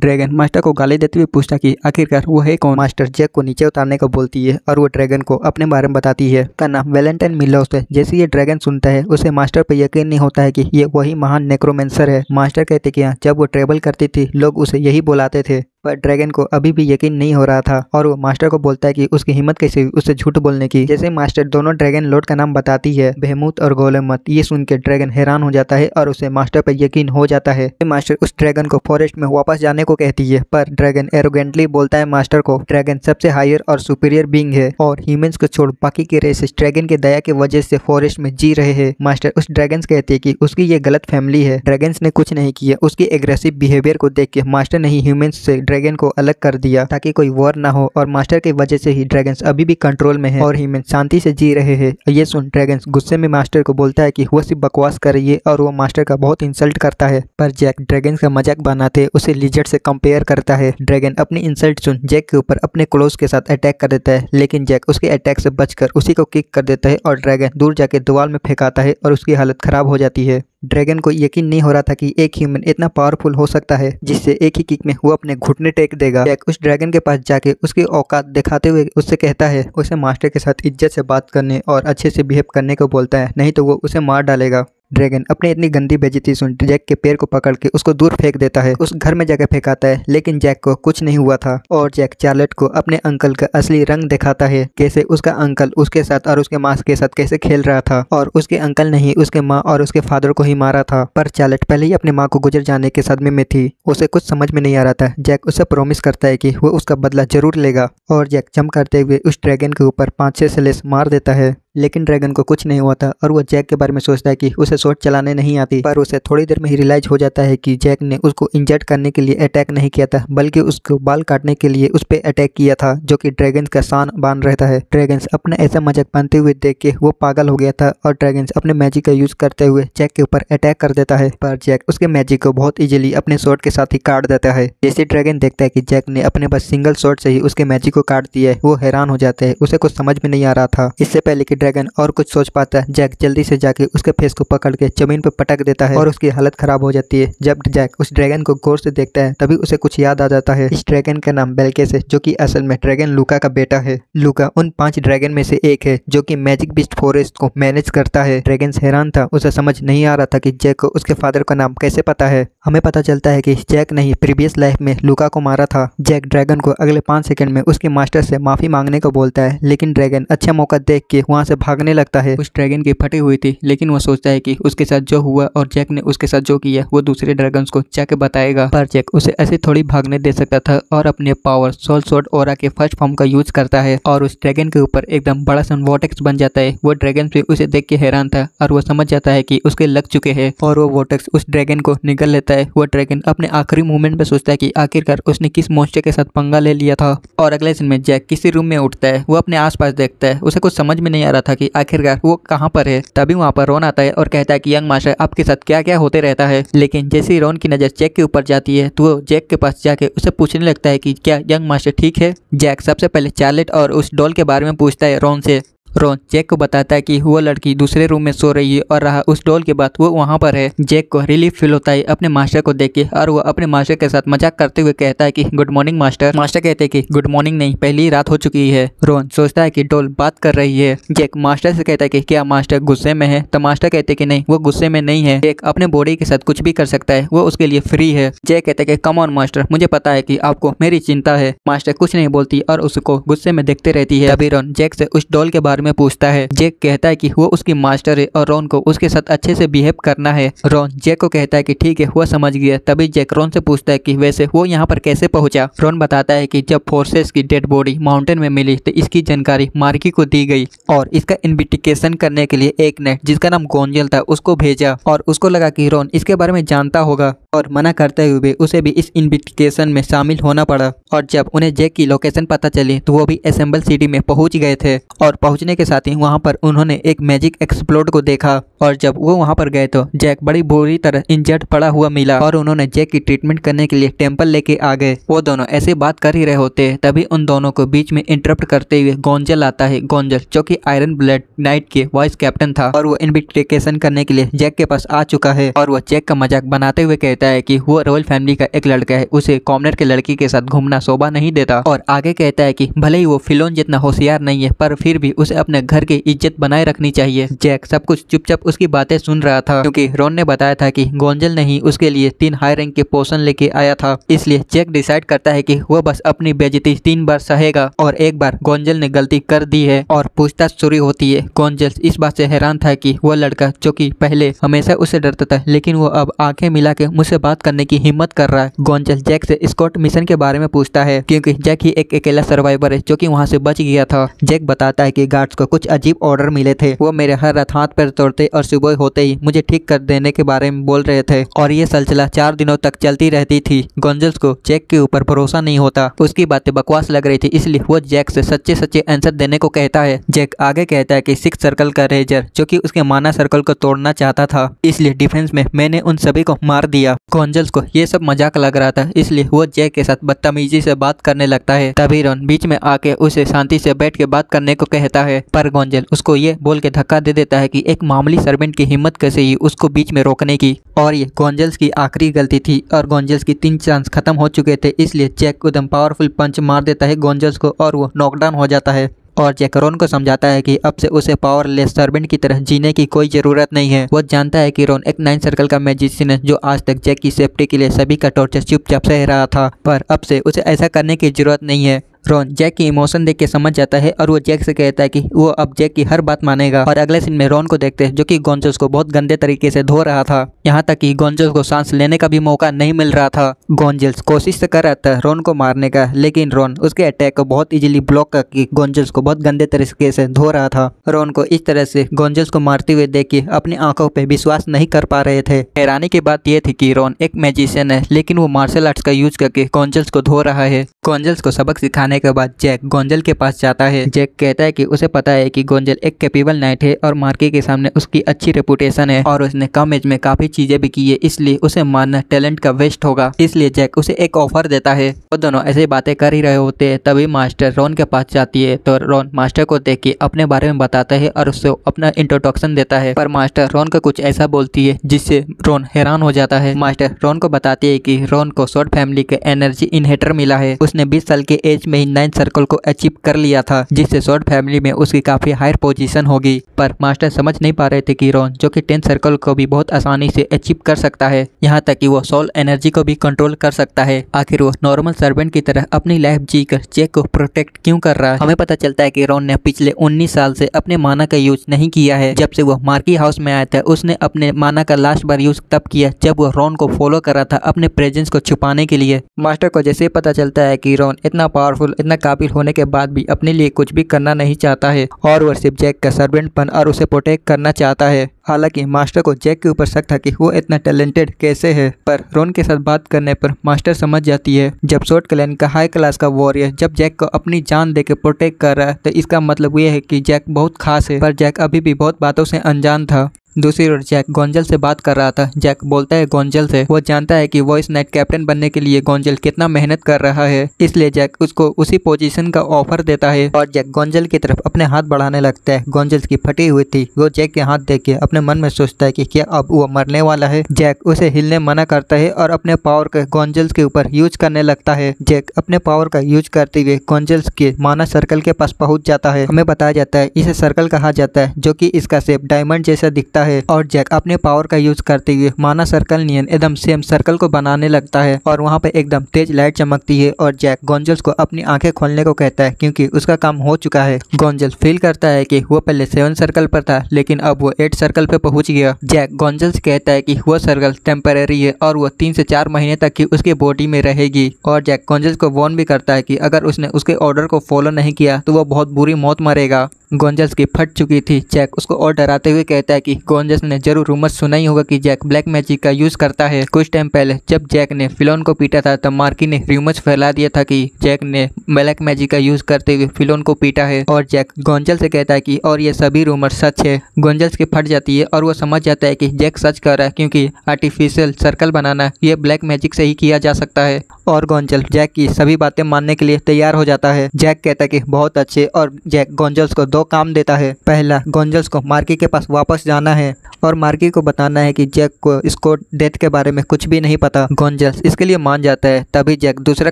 Dragon master को गाली देते हुए पूछता कि आखिरकार वो है कौन। मास्टर जैक को नीचे उतारने को बोलती है और वो ड्रैगन को अपने बारे में बताती है। का नाम वैलेंटाइन मिलोस है। जैसे ये ड्रैगन सुनता है उसे मास्टर पर यकीन नहीं होता है कि ये वही महान नेक्रोमेंसर है। मास्टर कहते कि जब वो ट्रेवल करती थी लोग उसे यही बुलाते थे, पर ड्रैगन को अभी भी यकीन नहीं हो रहा था और वो मास्टर को बोलता है कि उसकी हिम्मत कैसे हुई उससे झूठ बोलने की। जैसे मास्टर दोनों ड्रैगन लॉर्ड का नाम बताती है, बेहमूत और गोलेमत, ये सुन के ड्रैगन हैरान हो जाता है और उसे मास्टर पर यकीन हो जाता है। मास्टर उस ड्रैगन को फॉरेस्ट में वापस जाने को कहती है, पर ड्रैगन एरोगेंटली बोलता है मास्टर को ड्रैगन सबसे हायर और सुपीरियर बीइंग है और ह्यूमंस को छोड़ बाकी के रेसेस ड्रैगन के दया की वजह से फॉरेस्ट में जी रहे हैं। मास्टर उस ड्रैगन कहते हैं कि उसकी ये गलत फैमिली है, ड्रैगन्स ने कुछ नहीं किया। उसकी एग्रेसिव बिहेवियर को देख के मास्टर ने ही ह्यूमंस से ड्रैगन को अलग कर दिया ताकि कोई वॉर ना हो और मास्टर की वजह से ही ड्रैगन्स अभी भी कंट्रोल में है और ह्यूमन शांति से जी रहे हैं। ये सुन ड्रैगन्स गुस्से में मास्टर को बोलता है कि वो सिर्फ बकवास कर रही है और वो मास्टर का बहुत इंसल्ट करता है। पर जैक ड्रैगन्स का मजाक बनाते उसे लिजर्ड से कंपेयर करता है। ड्रैगन अपनी इंसल्ट सुन जैक के ऊपर अपने क्लोज के साथ अटैक कर देता है, लेकिन जैक उसके अटैक से बचकर उसी को किक कर देता है और ड्रैगन दूर जाके दीवार में फेंकाता है और उसकी हालत खराब हो जाती है। ड्रैगन को यकीन नहीं हो रहा था कि एक ह्यूमन इतना पावरफुल हो सकता है जिससे एक ही किक में वो अपने घुटने टेक देगा। जैक उस ड्रैगन के पास जाके उसकी औकात दिखाते हुए उससे कहता है उसे मास्टर के साथ इज्जत से बात करने और अच्छे से बिहेव करने को बोलता है, नहीं तो वो उसे मार डालेगा। ड्रैगन अपनी इतनी गंदी बेइज्जती सुन जैक के पैर को पकड़ के उसको दूर फेंक देता है। उस घर में जाकर फेंकाता है, लेकिन जैक को कुछ नहीं हुआ था और जैक चार्लेट को अपने अंकल का असली रंग दिखाता है, कैसे उसका अंकल उसके साथ और उसके माँ के साथ कैसे खेल रहा था और उसके अंकल ने ही उसके माँ और उसके फादर को ही मारा था। पर चार्लेट पहले ही अपनी माँ को गुजर जाने के सदमे में थी, उसे कुछ समझ में नहीं आ रहा था। जैक उसे प्रॉमिस करता है कि वो उसका बदला जरूर लेगा और जैक जंप करते हुए उस ड्रैगन के ऊपर 5-6 स्लेस मार देता है, लेकिन ड्रैगन को कुछ नहीं हुआ था और वो जैक के बारे में सोचता है कि उसे शॉट चलाने नहीं आती। पर उसे थोड़ी देर में ही रियलाइज हो जाता है कि जैक ने उसको इंजर्ड करने के लिए अटैक नहीं किया था, बल्कि उसको बाल काटने के लिए उस पर अटैक किया था, जो कि ड्रैगन का शान बान रहता है। ड्रैगन अपना ऐसा मजाक बनते हुए देख के वो पागल हो गया था और ड्रैगन अपने मैजिक का यूज करते हुए जैक के ऊपर अटैक कर देता है, पर जैक उसके मैजिक को बहुत इजीली अपने शॉट के साथ ही काट देता है। जैसे ड्रैगन देखता है कि जैक ने अपने बस सिंगल शॉट से ही उसके मैजिक को काट दिया है, वो हैरान हो जाता है, उसे कुछ समझ में नहीं आ रहा था। इससे पहले कि ड्रैगन और कुछ सोच पाता है, जैक जल्दी से जाके उसके फेस को पकड़ के जमीन पर पटक देता है और उसकी हालत खराब हो जाती है। जब जैक उस ड्रैगन को गौर से देखता है तभी उसे कुछ याद आ जाता है। इस ड्रैगन का नाम बेल्केस है, जो कि असल में ड्रैगन लूका का बेटा है। लूका उन 5 ड्रैगन में से एक है जो कि मैजिक बीस्ट फॉरेस्ट को मैनेज करता है। ड्रैगन हैरान था, उसे समझ नहीं आ रहा था कि जैक को उसके फादर का नाम कैसे पता है। हमें पता चलता है कि जैक ने ही प्रीवियस लाइफ में लूका को मारा था। जैक ड्रैगन को अगले 5 सेकंड में उसके मास्टर से माफी मांगने को बोलता है, लेकिन ड्रैगन अच्छा मौका देख के वहां से भागने लगता है। उस ड्रैगन की फटी हुई थी, लेकिन वो सोचता है कि उसके साथ जो हुआ और जैक ने उसके साथ जो किया वो दूसरे ड्रैगन्स को जाके बताएगा। पर जैक उसे ऐसे थोड़ी भागने दे सकता था और अपने पावर सोल स्वॉर्ड ऑरा के फर्स्ट फॉर्म का यूज करता है और उस ड्रैगन के ऊपर एकदम बड़ा सा वोटेक्स बन जाता है। वो ड्रैगन भी उसे देख के हैरान था और वो समझ जाता है कि उसके लग चुके हैं और वो वोटेक्स उस ड्रैगन को निगल लेता है। वो ड्रैगन अपने आखिरी मूवमेंट में सोचता है कि आखिरकार उसने किस मॉन्स्टर के साथ पंगा ले लिया था। और अगले दिन में जैक किसी रूम में उठता है, वो अपने आसपास देखता है, उसे कुछ समझ में नहीं आ रहा था कि आखिरकार वो कहाँ पर है। तभी वहाँ पर रोन आता है और कहता है कि यंग मास्टर आपके साथ क्या क्या होते रहता है। लेकिन जैसे ही रोन की नज़र जैक के ऊपर जाती है तो वो जैक के पास जाके उसे पूछने लगता है कि क्या यंग मास्टर ठीक है। जैक सबसे पहले चार्लेट और उस डॉल के बारे में पूछता है रोन से। रोन जैक को बताता है कि वो लड़की दूसरे रूम में सो रही है और रहा उस डॉल के बाद वो वहाँ पर है। जैक को रिलीफ फील होता है अपने मास्टर को देख के और वो अपने मास्टर के साथ मजाक करते हुए कहता है कि गुड मॉर्निंग मास्टर। मास्टर कहते हैं कि गुड मॉर्निंग नहीं, पहली रात हो चुकी है। रोन सोचता है कि डॉल बात कर रही है। जैक मास्टर से कहता है कि क्या मास्टर गुस्से में है, तो मास्टर कहते हैं कि नहीं वो गुस्से में नहीं है, जैक अपने बॉडी के साथ कुछ भी कर सकता है, वो उसके लिए फ्री है। जैक कहते हैं कि कम ऑन मास्टर, मुझे पता है कि आपको मेरी चिंता है। मास्टर कुछ नहीं बोलती और उसको गुस्से में देखते रहती है। तभी रोन जैक से उस डॉल के बारे में पूछता है। जैक कहता है कि वो उसकी मास्टर है और रोन को उसके साथ अच्छे से बिहेव करना है। रोन जैक को कहता है कि ठीक है वो समझ गया। तभी जैक रोन से पूछता है कि वैसे वो यहाँ पर कैसे पहुंचा। रोन बताता है कि जब फोर्सेस की डेड बॉडी माउंटेन में मिली तो इसकी जानकारी मार्की को दी गई और इसका इन्वेस्टिगेशन करने के लिए एक ने जिसका नाम गोंजल था उसको भेजा और उसको लगा कि रोन इसके बारे में जानता होगा और मना करते हुए उसे भी इस इन्वेस्टिगेशन में शामिल होना पड़ा। और जब उन्हें जैक की लोकेशन पता चली तो वो भी असेंबल सिटी में पहुंच गए थे और पहुंचने के साथ ही वहां पर उन्होंने एक मैजिक एक्सप्लोड को देखा। और जब वो वहां पर गए तो जैक बड़ी बुरी तरह इंजर्ड पड़ा हुआ मिला और उन्होंने जैक की ट्रीटमेंट करने के लिए टेंपल लेके आ गए। वो दोनों ऐसे बात कर ही रहे होते तभी उन दोनों को बीच में इंटरप्ट करते हुए गोंजल आता है। गोंजल जो कि आयरन ब्लड नाइट के वाइस कैप्टन था और वो इन्वेस्टिगेशन करने के लिए जैक के पास आ चुका है और वो जैक का मजाक बनाते हुए कहता कहता है कि वो रॉयल फैमिली का एक लड़का है, उसे कॉमनर के लड़की के साथ घूमना शोभा नहीं देता। और आगे कहता है कि भले ही वो फिलोन जितना होशियार नहीं है पर फिर भी उसे अपने घर की इज्जत बनाए रखनी चाहिए। जैक सब कुछ चुपचाप उसकी बातें सुन रहा था क्योंकि रॉन ने बताया था कि गोंजल ने ही उसके लिए 3 हाई रैंक के पोषण लेके आया था। इसलिए जैक डिसाइड करता है कि वो बस अपनी बेइज्जती 3 बार सहेगा और एक बार गोंजल ने गलती कर दी है और पूछताछ शुरू होती है। गोंजल इस बात से हैरान था कि वो लड़का जो कि पहले हमेशा उससे डरता था लेकिन वो अब आंखें मिला के मुझसे बात करने की हिम्मत कर रहा है। गोंजल जैक से स्कॉट मिशन के बारे में पूछता है क्योंकि जैक ही एक अकेला सर्वाइवर है जो कि वहां से बच गया था। जैक बताता है कि गार्ड्स को कुछ अजीब ऑर्डर मिले थे, वो मेरे हर रात हाथ पैर तोड़ते और सुबह होते ही मुझे ठीक कर देने के बारे में बोल रहे थे और ये सिलसिला 4 दिनों तक चलती रहती थी। गोंजल्स को जैक के ऊपर भरोसा नहीं होता, उसकी बातें बकवास लग रही थी, इसलिए वो जैक से सच्चे सच्चे आंसर देने को कहता है। जैक आगे कहता है कि 6 सर्कल का रेजर जो कि उसके माना सर्कल को तोड़ना चाहता था, इसलिए डिफेंस में मैंने उन सभी को मार दिया। गोंजल्स को ये सब मजाक लग रहा था, इसलिए वो जैक के साथ बदतमीजी से बात करने लगता है। तभी रॉन बीच में आके उसे शांति से बैठ के बात करने को कहता है पर गोंजल उसको ये बोल के धक्का दे देता है कि एक मामूली सर्वेंट की हिम्मत कैसे ही उसको बीच में रोकने की। और ये गोंजल्स की आखिरी गलती थी और गोंजल्स की 3 चांस खत्म हो चुके थे, इसलिए जैक एकदम पावरफुल पंच मार देता है गोंजल्स को और वो नॉकडाउन हो जाता है। और जैक रॉन को समझाता है कि अब से उसे पावरलेस सर्वेंट की तरह जीने की कोई जरूरत नहीं है। वो जानता है कि रॉन एक 9 सर्कल का मैजिशियन है जो आज तक जैक की सेफ्टी के लिए सभी का टॉर्चर चुपचाप सह रहा था, पर अब से उसे ऐसा करने की जरूरत नहीं है। रॉन जैक की इमोशन देख के समझ जाता है और वो जैक से कहता है कि वो अब जैक की हर बात मानेगा। और अगले सीन में रॉन को देखते हैं जो कि गोंजल्स को बहुत गंदे तरीके से धो रहा था, यहाँ तक कि गोंजल्स को सांस लेने का भी मौका नहीं मिल रहा था। गोंजल्स कोशिश तो कर रहा था रॉन को मारने का, लेकिन रॉन उसके अटैक को बहुत इजीली ब्लॉक करके गोंजल्स को बहुत गंदे तरीके से धो रहा था। रॉन को इस तरह से गोंजल्स को मारते हुए देख के अपनी आंखों पे विश्वास नहीं कर पा रहे थे। हैरानी की बात यह थी कि रॉन एक मैजिशियन है लेकिन वो मार्शल आर्ट्स का यूज करके गोंजल्स को धो रहा है। गोंजल्स को सबक सिखाने के बाद जैक गोंजल के पास जाता है। जैक कहता है कि उसे पता है कि गोंजल एक कैपेबल नाइट है और मार्के के सामने उसकी अच्छी रेपुटेशन है और उसने कम एज में काफी चीजें भी की है, इसलिए उसे मारना टैलेंट का वेस्ट होगा। इसलिए जैक उसे एक ऑफर देता है। वो दोनों ऐसे बातें कर ही रहे होते हैं, तभी मास्टर रॉन के पास जाती है तो रॉन मास्टर को देख के अपने बारे में बताता है और उससे अपना इंट्रोडक्शन देता है। पर मास्टर रॉन को कुछ ऐसा बोलती है जिससे रॉन हैरान हो जाता है। मास्टर रॉन को बताती है कि रॉन को शॉर्ट फैमिली के एनर्जी इनहेटर मिला है, उसने 20 साल के एज में ही 9 सर्कल को अचीव कर लिया था, जिससे शॉर्ट फैमिली में उसकी काफी हायर पोजीशन होगी। पर मास्टर समझ नहीं पा रहे थे कि रॉन जो कि 10 सर्कल को भी बहुत आसानी से अचीव कर सकता है, यहाँ तक कि वो सोल एनर्जी को भी कंट्रोल कर सकता है। आखिर वो नॉर्मल सर्वेंट की तरह अपनी लाइफ जीकर जैक को प्रोटेक्ट क्यों कर रहा है। हमें पता चलता है कि रॉन ने पिछले 19 साल से अपने माना का यूज नहीं किया है। जब से वो मार्की हाउस में आया था उसने अपने माना का लास्ट बार यूज तब किया जब वो रॉन को फॉलो कर रहा था अपने प्रेजेंस को छुपाने के लिए। मास्टर को जैसे पता चलता है कि रॉन इतना पावरफुल इतना काबिल होने के बाद भी अपने लिए कुछ भी करना नहीं चाहता है और वो सिर्फ जैक का सर्वेंट बन और उसे प्रोटेक्ट करना चाहता है। हालांकि मास्टर को जैक के ऊपर शक था कि वो इतना टैलेंटेड कैसे है, पर रॉन के साथ बात करने पर मास्टर समझ जाती है जब शॉर्ट क्लैन का हाई क्लास का वॉरियर जब जैक को अपनी जान देके प्रोटेक्ट कर रहा है तो इसका मतलब ये है कि जैक बहुत खास है, पर जैक अभी भी बहुत बातों से अनजान था। दूसरी ओर जैक गोंजल से बात कर रहा था। जैक बोलता है गोंजल से वो जानता है कि वो इस नाइट कैप्टन बनने के लिए गोंजल कितना मेहनत कर रहा है, इसलिए जैक उसको उसी पोजीशन का ऑफर देता है और जैक गोंजल की तरफ अपने हाथ बढ़ाने लगता है। गोंजल की फटी हुई थी, वो जैक के हाथ देख के अपने मन में सोचता है कि क्या अब वो मरने वाला है। जैक उसे हिलने मना करता है और अपने पावर का गोंजल के ऊपर यूज करने लगता है। जैक अपने पावर का यूज करते हुए गोंजल के माना सर्कल के पास पहुंच जाता है। हमें बताया जाता है इसे सर्कल कहा जाता है जो कि इसका शेप डायमंड जैसा दिखता है और जैक अपने पावर का यूज करते हुए माना सर्कल नियन एकदम सेम सर्कल को बनाने लगता है और वहां पे एकदम तेज लाइट चमकती है और जैक गोंजल्स को अपनी आंखें खोलने को कहता है क्योंकि उसका काम हो चुका है। गोंजल फील करता है कि वो पहले 7 सर्कल पर था लेकिन अब वो 8 सर्कल पे पहुंच गया। जैक गोंजल्स कहता है कि वो सर्कल टेम्परेरी है और वो 3 से 4 महीने तक की उसकी बॉडी में रहेगी और जैक गोंजल्स को वार्न भी करता है कि अगर उसने उसके ऑर्डर को फॉलो नहीं किया तो वो बहुत बुरी मौत मरेगा। गोंजल्स की फट चुकी थी। जैक उसको और डराते हुए कहता है कि गोंजल्स ने जरूर रूमर सुना ही होगा कि जैक ब्लैक मैजिक का यूज करता है। कुछ टाइम पहले जब जैक ने फिलोन को पीटा था तब मार्की ने रूमर्स फैला दिया था कि जैक ने ब्लैक मैजिक का यूज करते हुए फिलोन को पीटा है और जैक गोंजल से कहता है कि और ये सभी रूमर सच है। गोंजल्स की फट जाती है और वो समझ जाता है कि जैक सच कर रहा है क्योंकि आर्टिफिशियल सर्कल बनाना ये ब्लैक मैजिक से ही किया जा सकता है और गोंजल जैक की सभी बातें मानने के लिए तैयार हो जाता है। जैक कहता है कि बहुत अच्छे और जैक गोंजल्स को 2 काम देता है। पहला, गोंजल्स को मार्की के पास वापस जाना है और मार्की को बताना है कि जैक को इसको डेथ के बारे में कुछ भी नहीं पता। गोंजल्स इसके लिए मान जाता है। तभी जैक दूसरा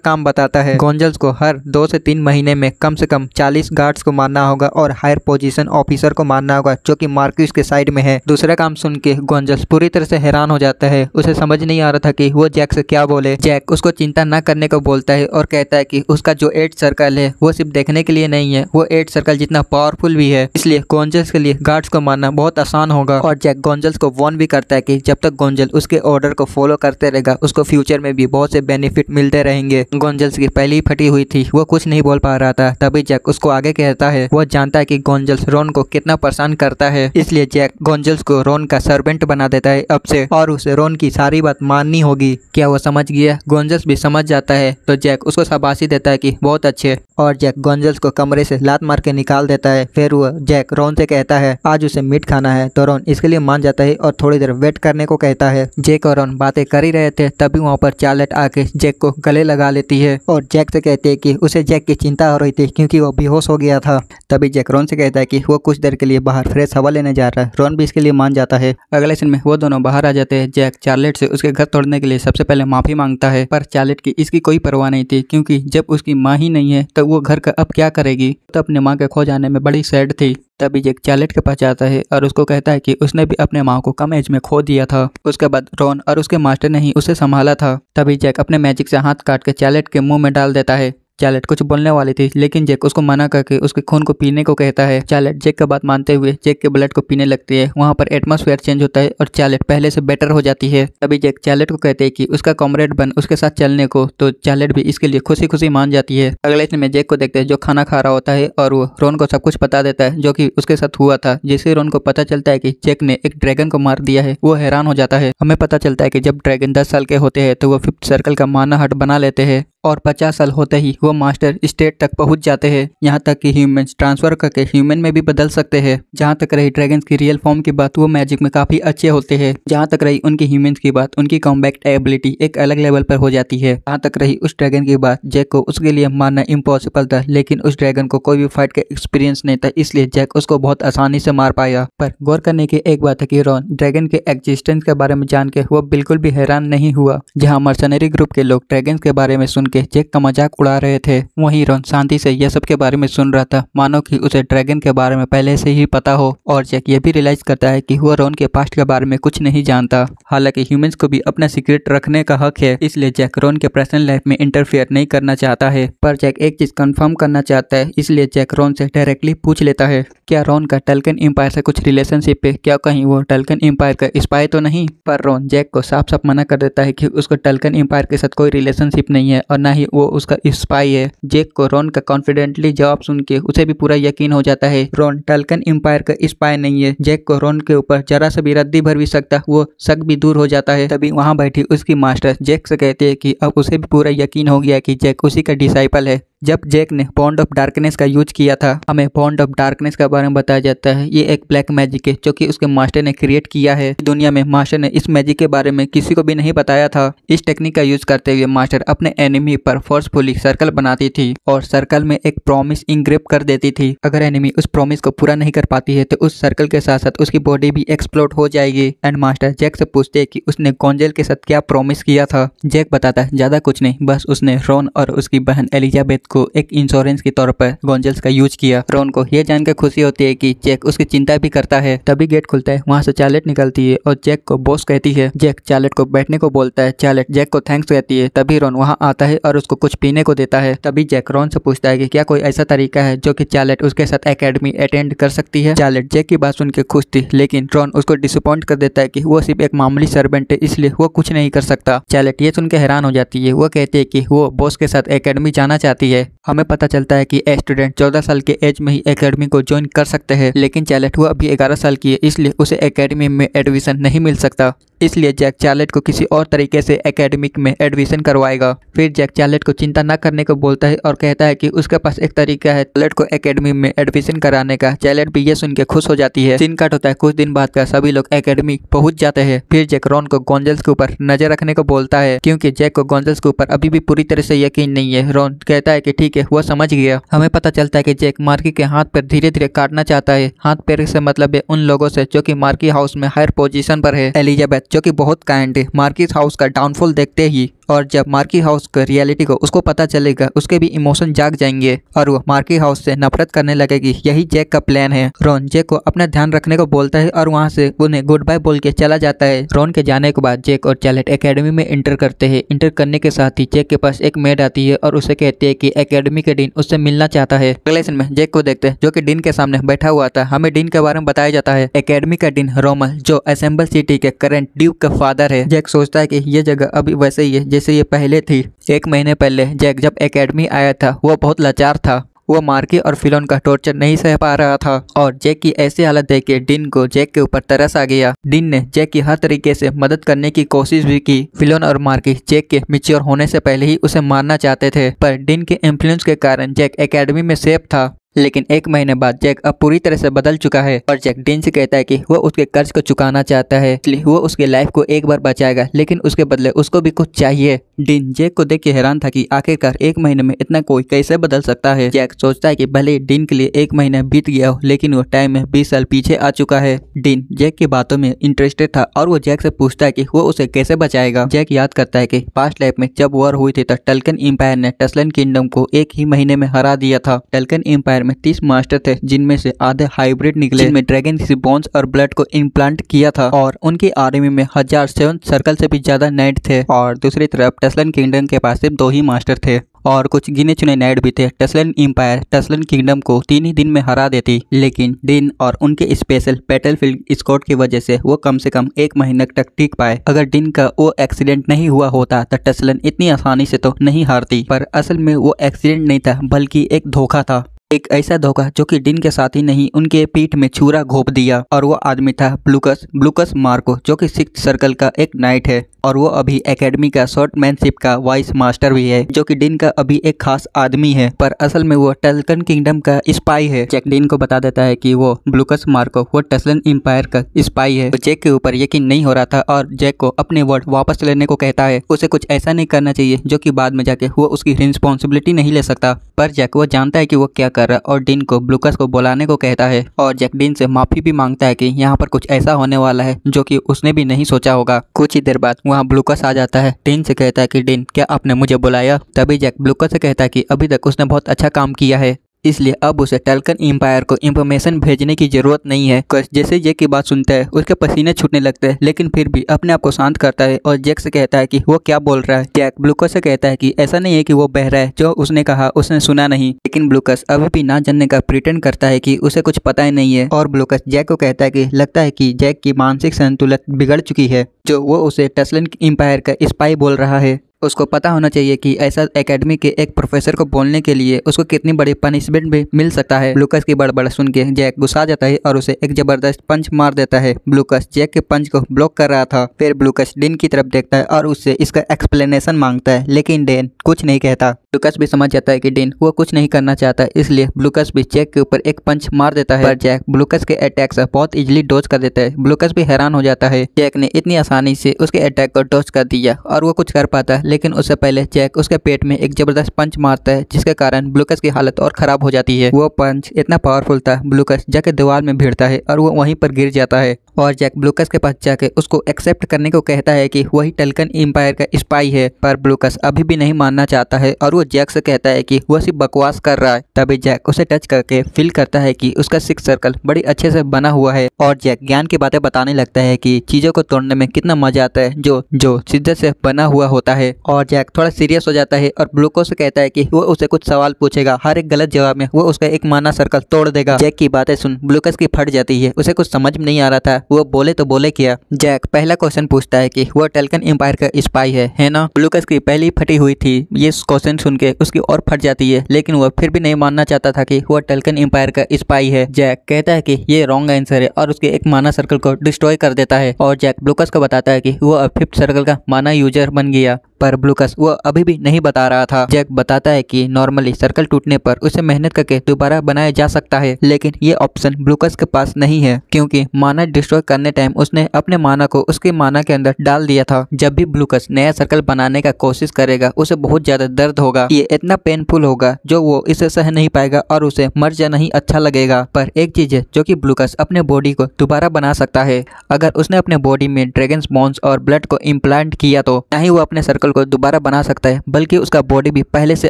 काम बताता है। गोंजल्स को हर 2 से 3 महीने में कम से कम 40 गार्ड्स को मारना होगा और हायर पोजीशन ऑफिसर को मारना होगा जो कि मार्क्यूस के साइड में है। दूसरा काम सुन के गोंजल्स पूरी तरह से हैरान हो जाता है। उसे समझ नहीं आ रहा था कि वो जैक से क्या बोले। जैक उसको चिंता न करने को बोलता है और कहता है कि उसका जो 8 सर्कल है वो सिर्फ देखने के लिए नहीं है, वो 8 सर्कल जितना पावरफुल भी है, इसलिए गोंजल्स के लिए गार्ड्स को मारना बहुत आसान होगा। और जैक गोंजल्स को वार्न भी करता है कि जब तक गोंजल उसके ऑर्डर को फॉलो करते रहेगा उसको फ्यूचर में भी बहुत से बेनिफिट मिलते रहेंगे। गोंजल्स की पहली फटी हुई थी, वो कुछ नहीं बोल पा रहा था। तभी जैक उसको आगे कहता है। वो जानता है कि गोंजल्स रॉन को कितना परेशान करता है, इसलिए जैक गोंजल्स को रॉन का सर्वेंट बना देता है अब से, और उसे रॉन की सारी बात माननी होगी। क्या वो समझ गया? गोंजल्स भी समझ जाता है तो जैक उसको शाबाशी देता है कि बहुत अच्छे, और जैक गोंजल्स को कमरे से लात मार के निकाल देता है। फिर वो जैक रॉन से कहता है आज उसे मीट खाना है, तो रॉन इसके लिए मान जाता है और थोड़ी देर वेट करने को कहता है। जैक और रॉन बातें कर ही रहे थे तभी वहाँ पर चार्लेट आके जैक को गले लगा लेती है और जैक से कहती है कि उसे जैक की चिंता हो रही थी क्योंकि वो बेहोश हो गया था। तभी जैक रॉन से कहता है कि वो कुछ देर के लिए बाहर फ्रेश हवा लेने जा रहा है। रॉन भी इसके लिए मान जाता है। अगले सीन में वो दोनों बाहर आ जाते हैं। जैक चार्लेट से उसके घर तोड़ने के लिए सबसे पहले माफी मांगता है, पर चार्लेट की इसकी कोई परवाह नहीं थी क्योंकि जब उसकी माँ ही नहीं है तो वो घर का अब क्या करेगी। तो अपने माँ के खो जाने में बड़ी सैड थी। तभी जैक चार्लेट के पास जाता है और उसको कहता है कि उसने भी अपने माँ को कम एज में खो दिया था। उसके बाद रॉन और उसके मास्टर ने ही उसे संभाला था। तभी जैक अपने मैजिक से हाथ काट के चार्लेट के मुंह में डाल देता है। चार्लेट कुछ बोलने वाली थी लेकिन जैक उसको मना करके उसके खून को पीने को कहता है। चार्लेट जैक का बात मानते हुए जैक के ब्लड को पीने लगती है। वहाँ पर एटमॉस्फेयर चेंज होता है और चार्लेट पहले से बेटर हो जाती है। तभी जैक चार्लेट को कहते हैं कि उसका कॉमरेड बन उसके साथ चलने को, तो चार्लेट भी इसके लिए खुशी खुशी मान जाती है। अगले दिन में जैक को देखते हैं जो खाना खा रहा होता है और वो रॉन को सब कुछ बता देता है जो कि उसके साथ हुआ था। जिससे रॉन को पता चलता है कि जैक ने एक ड्रैगन को मार दिया है, वो हैरान हो जाता है। हमें पता चलता है कि जब ड्रैगन 10 साल के होते हैं तो वो 5th सर्कल का माना हट बना लेते हैं और 50 साल होते ही वो मास्टर स्टेट तक पहुंच जाते हैं। यहाँ तक कि ह्यूमंस ट्रांसफर करके ह्यूमन में भी बदल सकते हैं। जहाँ तक रही ड्रैगन्स की रियल फॉर्म की बात, वो मैजिक में काफी अच्छे होते हैं। जहाँ तक रही उनकी ह्यूमंस की बात, उनकी कॉम्बैट एबिलिटी एक अलग लेवल पर हो जाती है। जहाँ तक रही उस ड्रैगन की बात, जैक को उसके लिए मारना इम्पॉसिबल था, लेकिन उस ड्रैगन को कोई भी फाइट का एक्सपीरियंस नहीं था, इसलिए जैक उसको बहुत आसानी से मार पाया। पर गौर करने की एक बात है कि रॉन ड्रैगन के एग्जिस्टेंस के बारे में जान के वो बिल्कुल भी हैरान नहीं हुआ। जहाँ मर्सनरी ग्रुप के लोग ड्रैगन के बारे में सुन के जैक का मजाक उड़ा रहे थे, वहीं रॉन शांति से यह सब के बारे में सुन रहा था, मानो कि उसे ड्रैगन के बारे में पहले से ही पता हो। और जैक ये भी रियलाइज करता है कि वो रॉन के पास्ट के बारे में कुछ नहीं जानता। हालांकि ह्यूमंस को भी अपना सीक्रेट रखने का हक है, इसलिए जैक रॉन के पर्सनल लाइफ में इंटरफेयर नहीं करना चाहता है। पर जैक एक चीज कंफर्म करना चाहता है, इसलिए जैक रॉन से डायरेक्टली पूछ लेता है क्या रॉन का टल्कन एम्पायर से कुछ रिलेशनशिप है, क्या कहीं वो टल्कन एम्पायर का स्पाई तो नहीं। पर रॉन जैक को साफ साफ मना कर देता है कि उसको टल्कन एम्पायर के साथ कोई रिलेशनशिप नहीं है और ना ही वो उसका स्पाई है। जैक को रॉन का कॉन्फिडेंटली जवाब सुन के उसे भी पूरा यकीन हो जाता है रॉन टल्कन एम्पायर का स्पाई नहीं है। जैक को रॉन के ऊपर जरा सा भी रद्दी भर भी सकता, वो शक भी दूर हो जाता है। तभी वहां बैठी उसकी मास्टर जैक से कहते हैं कि अब उसे भी पूरा यकीन हो गया कि जैक उसी का डिसाइपल है। जब जैक ने बॉन्ड ऑफ डार्कनेस का यूज किया था, हमें बॉन्ड ऑफ डार्कनेस के बारे में बताया जाता है। ये एक ब्लैक मैजिक है जो कि उसके मास्टर ने क्रिएट किया है। दुनिया में मास्टर ने इस मैजिक के बारे में किसी को भी नहीं बताया था। इस टेक्निक का यूज करते हुए मास्टर अपने एनिमी पर फोर्सफुली सर्कल बनाती थी और सर्कल में एक प्रॉमिस इंग्रेव कर देती थी। अगर एनिमी उस प्रॉमिस को पूरा नहीं कर पाती है तो उस सर्कल के साथ साथ उसकी बॉडी भी एक्सप्लोड हो जाएगी। एंड मास्टर जैक से पूछते हैं कि उसने गोंजल के साथ क्या प्रॉमिस किया था। जैक बताता है ज्यादा कुछ नहीं, बस उसने रॉन और उसकी बहन एलिजाबेथ को एक इंश्योरेंस के तौर पर गोंजल्स का यूज किया। रॉन को यह जानकर खुशी होती है कि जैक उसकी चिंता भी करता है। तभी गेट खुलता है, वहां से चार्लेट निकलती है और जैक को बॉस कहती है। जैक चार्लेट को बैठने को बोलता है, चार्लेट जैक को थैंक्स कहती है। तभी रॉन वहां आता है और उसको कुछ पीने को देता है। तभी जैक रॉन से पूछता है कि क्या कोई ऐसा तरीका है जो कि चार्लेट उसके साथ एकेडमी अटेंड कर सकती है। चार्लेट जैक की बात सुन के खुश थी, लेकिन रॉन उसको डिसअपॉइंट कर देता है कि वो सिर्फ एक मामूली सर्वेंट है, इसलिए वो कुछ नहीं कर सकता। चार्लेट ये सुन के हैरान हो जाती है। वो कहती है कि वो बॉस के साथ एकेडमी जाना चाहती है। हमें पता चलता है कि स्टूडेंट 14 साल के एज में ही एकेडमी को ज्वाइन कर सकते हैं, लेकिन चार्लेट वो अभी 11 साल की है, इसलिए उसे एकेडमी में एडमिशन नहीं मिल सकता। इसलिए जैक चार्लेट को किसी और तरीके से एकेडमिक में एडमिशन करवाएगा। फिर जैक चार्लेट को चिंता न करने को बोलता है और कहता है कि उसके पास एक तरीका है चार्लेट को एकेडमी में एडमिशन कराने का। चार्लेट भी ये सुन के खुश हो जाती है। सीन कट होता है कुछ दिन बाद का, सभी लोग एकेडमी पहुंच जाते हैं। फिर जैक रॉन को गोंजल्स के ऊपर नजर रखने को बोलता है क्योंकि जैक को गोंजल्स के ऊपर अभी भी पूरी तरह से यकीन नहीं है। रॉन कहता है कि ठीक है, वो समझ गया। हमें पता चलता है कि जैक मार्की के हाथ पैर धीरे धीरे काटना चाहता है। हाथ पैर से मतलब है उन लोगों से जो कि मार्की हाउस में हायर पोजीशन पर है। एलिजाबेथ जो कि बहुत काइंड है, मार्की हाउस का डाउनफॉल देखते ही और जब मार्की हाउस का रियलिटी को उसको पता चलेगा, उसके भी इमोशन जाग जाएंगे और वो मार्की हाउस से नफरत करने लगेगी। यही जैक का प्लान है। रॉन जैक को अपना ध्यान रखने को बोलता है और वहाँ से उन्हें गुड बाय बोल के चला जाता है। रॉन के जाने के बाद जैक और चार्लेट एकेडमी में इंटर करते हैं। इंटर करने के साथ ही जैक के पास एक मेड आती है और उसे कहती है कि एकेडमी के डीन उससे मिलना चाहता है। अगले सीन में जैक को देखते हैं जो कि डीन के सामने बैठा हुआ था। हमें डीन के बारे में बताया जाता है। एकेडमी का डीन रोमल जो असेंबल सिटी के करंट ड्यूक का फादर है। जैक सोचता है कि ये जगह अभी वैसे ही है जैसे ये पहले थी। 1 महीने पहले जैक जब एकेडमी आया था वो बहुत लाचार था। वो मार्की और फिलोन का टॉर्चर नहीं सह पा रहा था और जैक की ऐसी हालत देख के डीन को जैक के ऊपर तरस आ गया। डीन ने जैक की हर तरीके से मदद करने की कोशिश भी की। फिलोन और मार्की जैक के मैच्योर होने से पहले ही उसे मारना चाहते थे, पर डीन के इन्फ्लुएंस के कारण जैक एकेडमी में सेफ था। लेकिन 1 महीने बाद जैक अब पूरी तरह से बदल चुका है और जैक डीन से कहता है कि वो उसके कर्ज को चुकाना चाहता है, इसलिए वो उसके लाइफ को एक बार बचाएगा, लेकिन उसके बदले उसको भी कुछ चाहिए। डीन जैक को देख के हैरान था कि आखिरकार 1 महीने में इतना कोई कैसे बदल सकता है। जैक सोचता है कि भले ही डीन के लिए 1 महीना बीत गया हो, लेकिन वो टाइम में 20 साल पीछे आ चुका है। डीन जैक की बातों में इंटरेस्टेड था और वो जैक से पूछता है कि वो उसे कैसे बचाएगा। जैक याद करता है कि पास्ट लाइफ में जब वॉर हुई थी तो टल्कन एम्पायर ने टस्लन किंगडम को 1 ही महीने में हरा दिया था। टल्कन एम्पायर में 30 मास्टर थे जिनमें से आधे हाइब्रिड निकले, जिनमें ड्रैगन की बोन्स और ब्लड को इम्प्लांट किया था और उनकी आर्मी में 1007 सर्कल से भी ज्यादा नाइट थे। और दूसरी तरफ टस्लन किंगडम के पास सिर्फ 2 ही मास्टर थे और कुछ गिने चुने नाइट भी थे। टस्लन एम्पायर टस्लन किंगडम को 3 ही दिन में हरा देती, लेकिन डीन और उनके स्पेशल बैटलफील्ड स्क्वाड की वजह से वो कम से कम 1 महीने तक टिक पाए। अगर डीन का वो एक्सीडेंट नहीं हुआ होता तो टस्लन इतनी आसानी से तो नहीं हारती, पर असल में वो एक्सीडेंट नहीं था बल्कि एक धोखा था। एक ऐसा धोखा जो कि डीन के साथ ही नहीं उनके पीठ में छुरा घोंप दिया और वो आदमी था ब्लूकस मार्को जो कि 6th सर्कल का एक नाइट है और वो अभी एकेडमी का शॉर्टमैनशिप का वाइस मास्टर भी है, जो कि डीन का अभी एक खास आदमी है, पर असल में वो टल्कन किंगडम का स्पाई है। जैक डीन को बता देता है कि वो ब्लूकस मार्को वो टस्लन एम्पायर का स्पाई है। तो जैक के ऊपर यकीन नहीं हो रहा था और जैक को अपने वर्ड वापस लेने को कहता है। उसे कुछ ऐसा नहीं करना चाहिए जो कि बाद में जाके वो उसकी रिस्पॉन्सिबिलिटी नहीं ले सकता, पर जैक वो जानता है कि वो क्या कर रहा है और डीन को ब्लूकस को बुलाने को कहता है और जैक डीन से माफी भी मांगता है कि यहाँ पर कुछ ऐसा होने वाला है जो कि उसने भी नहीं सोचा होगा। कुछ ही देर बाद वहाँ ब्लूकस आ जाता है। डीन से कहता है कि डीन क्या आपने मुझे बुलाया? तभी जैक ब्लूकस से कहता है कि अभी तक उसने बहुत अच्छा काम किया है, इसलिए अब उसे टल्कन एम्पायर को इंफॉर्मेशन भेजने की जरूरत नहीं है। जैसे जैक की बात सुनता है उसके पसीने छूटने लगते हैं, लेकिन फिर भी अपने आप को शांत करता है और जैक से कहता है कि वो क्या बोल रहा है। जैक ब्लूकस से कहता है कि ऐसा नहीं है कि वो बहरा है, जो उसने कहा उसने सुना नहीं, लेकिन ब्लूकस अभी भी ना जानने का प्रिटेंड करता है कि उसे कुछ पता ही नहीं है। और ब्लूकस जैक को कहता है कि लगता है कि जैक की मानसिक संतुलन बिगड़ चुकी है, जो वो उसे टस्लन एम्पायर का स्पाई बोल रहा है। उसको पता होना चाहिए कि ऐसा एकेडमी के एक प्रोफेसर को बोलने के लिए उसको कितनी बड़ी पनिशमेंट भी मिल सकता है। ब्लूकस की बड़बड़ सुन के जैक गुस्सा जाता है और उसे एक जबरदस्त पंच मार देता है। ब्लूकस जैक के पंच को ब्लॉक कर रहा था। फिर ब्लूकस डीन की तरफ देखता है और उससे इसका एक्सप्लेनेशन मांगता है, लेकिन डीन कुछ नहीं कहता। ब्लूकस भी समझ जाता है कि डीन वो कुछ नहीं करना चाहता, इसलिए ब्लूकस भी जैक के ऊपर एक पंच मार देता है, पर जैक ब्लूकस के अटैक से बहुत इजीली डॉज कर देता है। ब्लूकस भी हैरान हो जाता है जैक ने इतनी आसानी से उसके अटैक को डॉज कर दिया और वो कुछ कर पाता है, लेकिन उससे पहले जैक उसके पेट में एक जबरदस्त पंच मारता है, जिसके कारण ब्लूकस की हालत और खराब हो जाती है। वो पंच इतना पावरफुल था, ब्लूकस जाके दीवार में भिड़ता है और वो वहीं पर गिर जाता है और जैक ब्लूकस के पास जाके उसको एक्सेप्ट करने को कहता है कि वही टल्कन एम्पायर का स्पाई है, पर ब्लूकस अभी भी नहीं मानना चाहता है और वो जैक से कहता है कि वो सिर्फ बकवास कर रहा है। तभी जैक उसे टच करके फील करता है कि उसका 6th सर्कल बड़ी अच्छे से बना हुआ है और जैक ज्ञान की बातें बताने लगता है कि चीजों को तोड़ने में कितना मजा आता है जो शिद्दत से बना हुआ होता है। और जैक थोड़ा सीरियस हो जाता है और ब्लूकस से कहता है कि वो उसे कुछ सवाल पूछेगा, हर एक गलत जवाब में वो उसका एक माना सर्कल तोड़ देगा। जैक की बातें सुन ब्लूकस की फट जाती है, उसे कुछ समझ में नहीं आ रहा था वो बोले तो बोले क्या। जैक पहला क्वेश्चन पूछता है कि वो टेल्कन एम्पायर का स्पाई है ना। ब्लूकस की पहली फटी हुई थी, ये क्वेश्चन सुन के उसकी और फट जाती है, लेकिन वह फिर भी नहीं मानना चाहता था कि वो टेल्कन एम्पायर का स्पाई है। जैक कहता है कि ये रॉन्ग आंसर है और उसके एक माना सर्कल को डिस्ट्रॉय कर देता है और जैक ब्लूकस को बताता है कि वो अब 5th सर्कल का माना यूजर बन गया। पर ब्लूकस वो अभी भी नहीं बता रहा था। जैक बताता है कि नॉर्मली सर्कल टूटने पर उसे मेहनत करके दोबारा बनाया जा सकता है, लेकिन ये ऑप्शन ब्लूकस के पास नहीं है क्योंकि माना डिस्ट्रॉय करने टाइम उसने अपने माना को उसके माना के अंदर डाल दिया था। जब भी ब्लूकस नया सर्कल बनाने का कोशिश करेगा उसे बहुत ज्यादा दर्द होगा, ये इतना पेनफुल होगा जो वो इसे सह नहीं पाएगा और उसे मर जाना ही अच्छा लगेगा। पर एक चीज है जो कि ब्लूकस अपने बॉडी को दोबारा बना सकता है। अगर उसने अपने बॉडी में ड्रैगन्स बोन्स और ब्लड को इम्प्लांट किया तो ना ही वो अपने सर्कल को दोबारा बना सकता है, बल्कि उसका बॉडी भी पहले से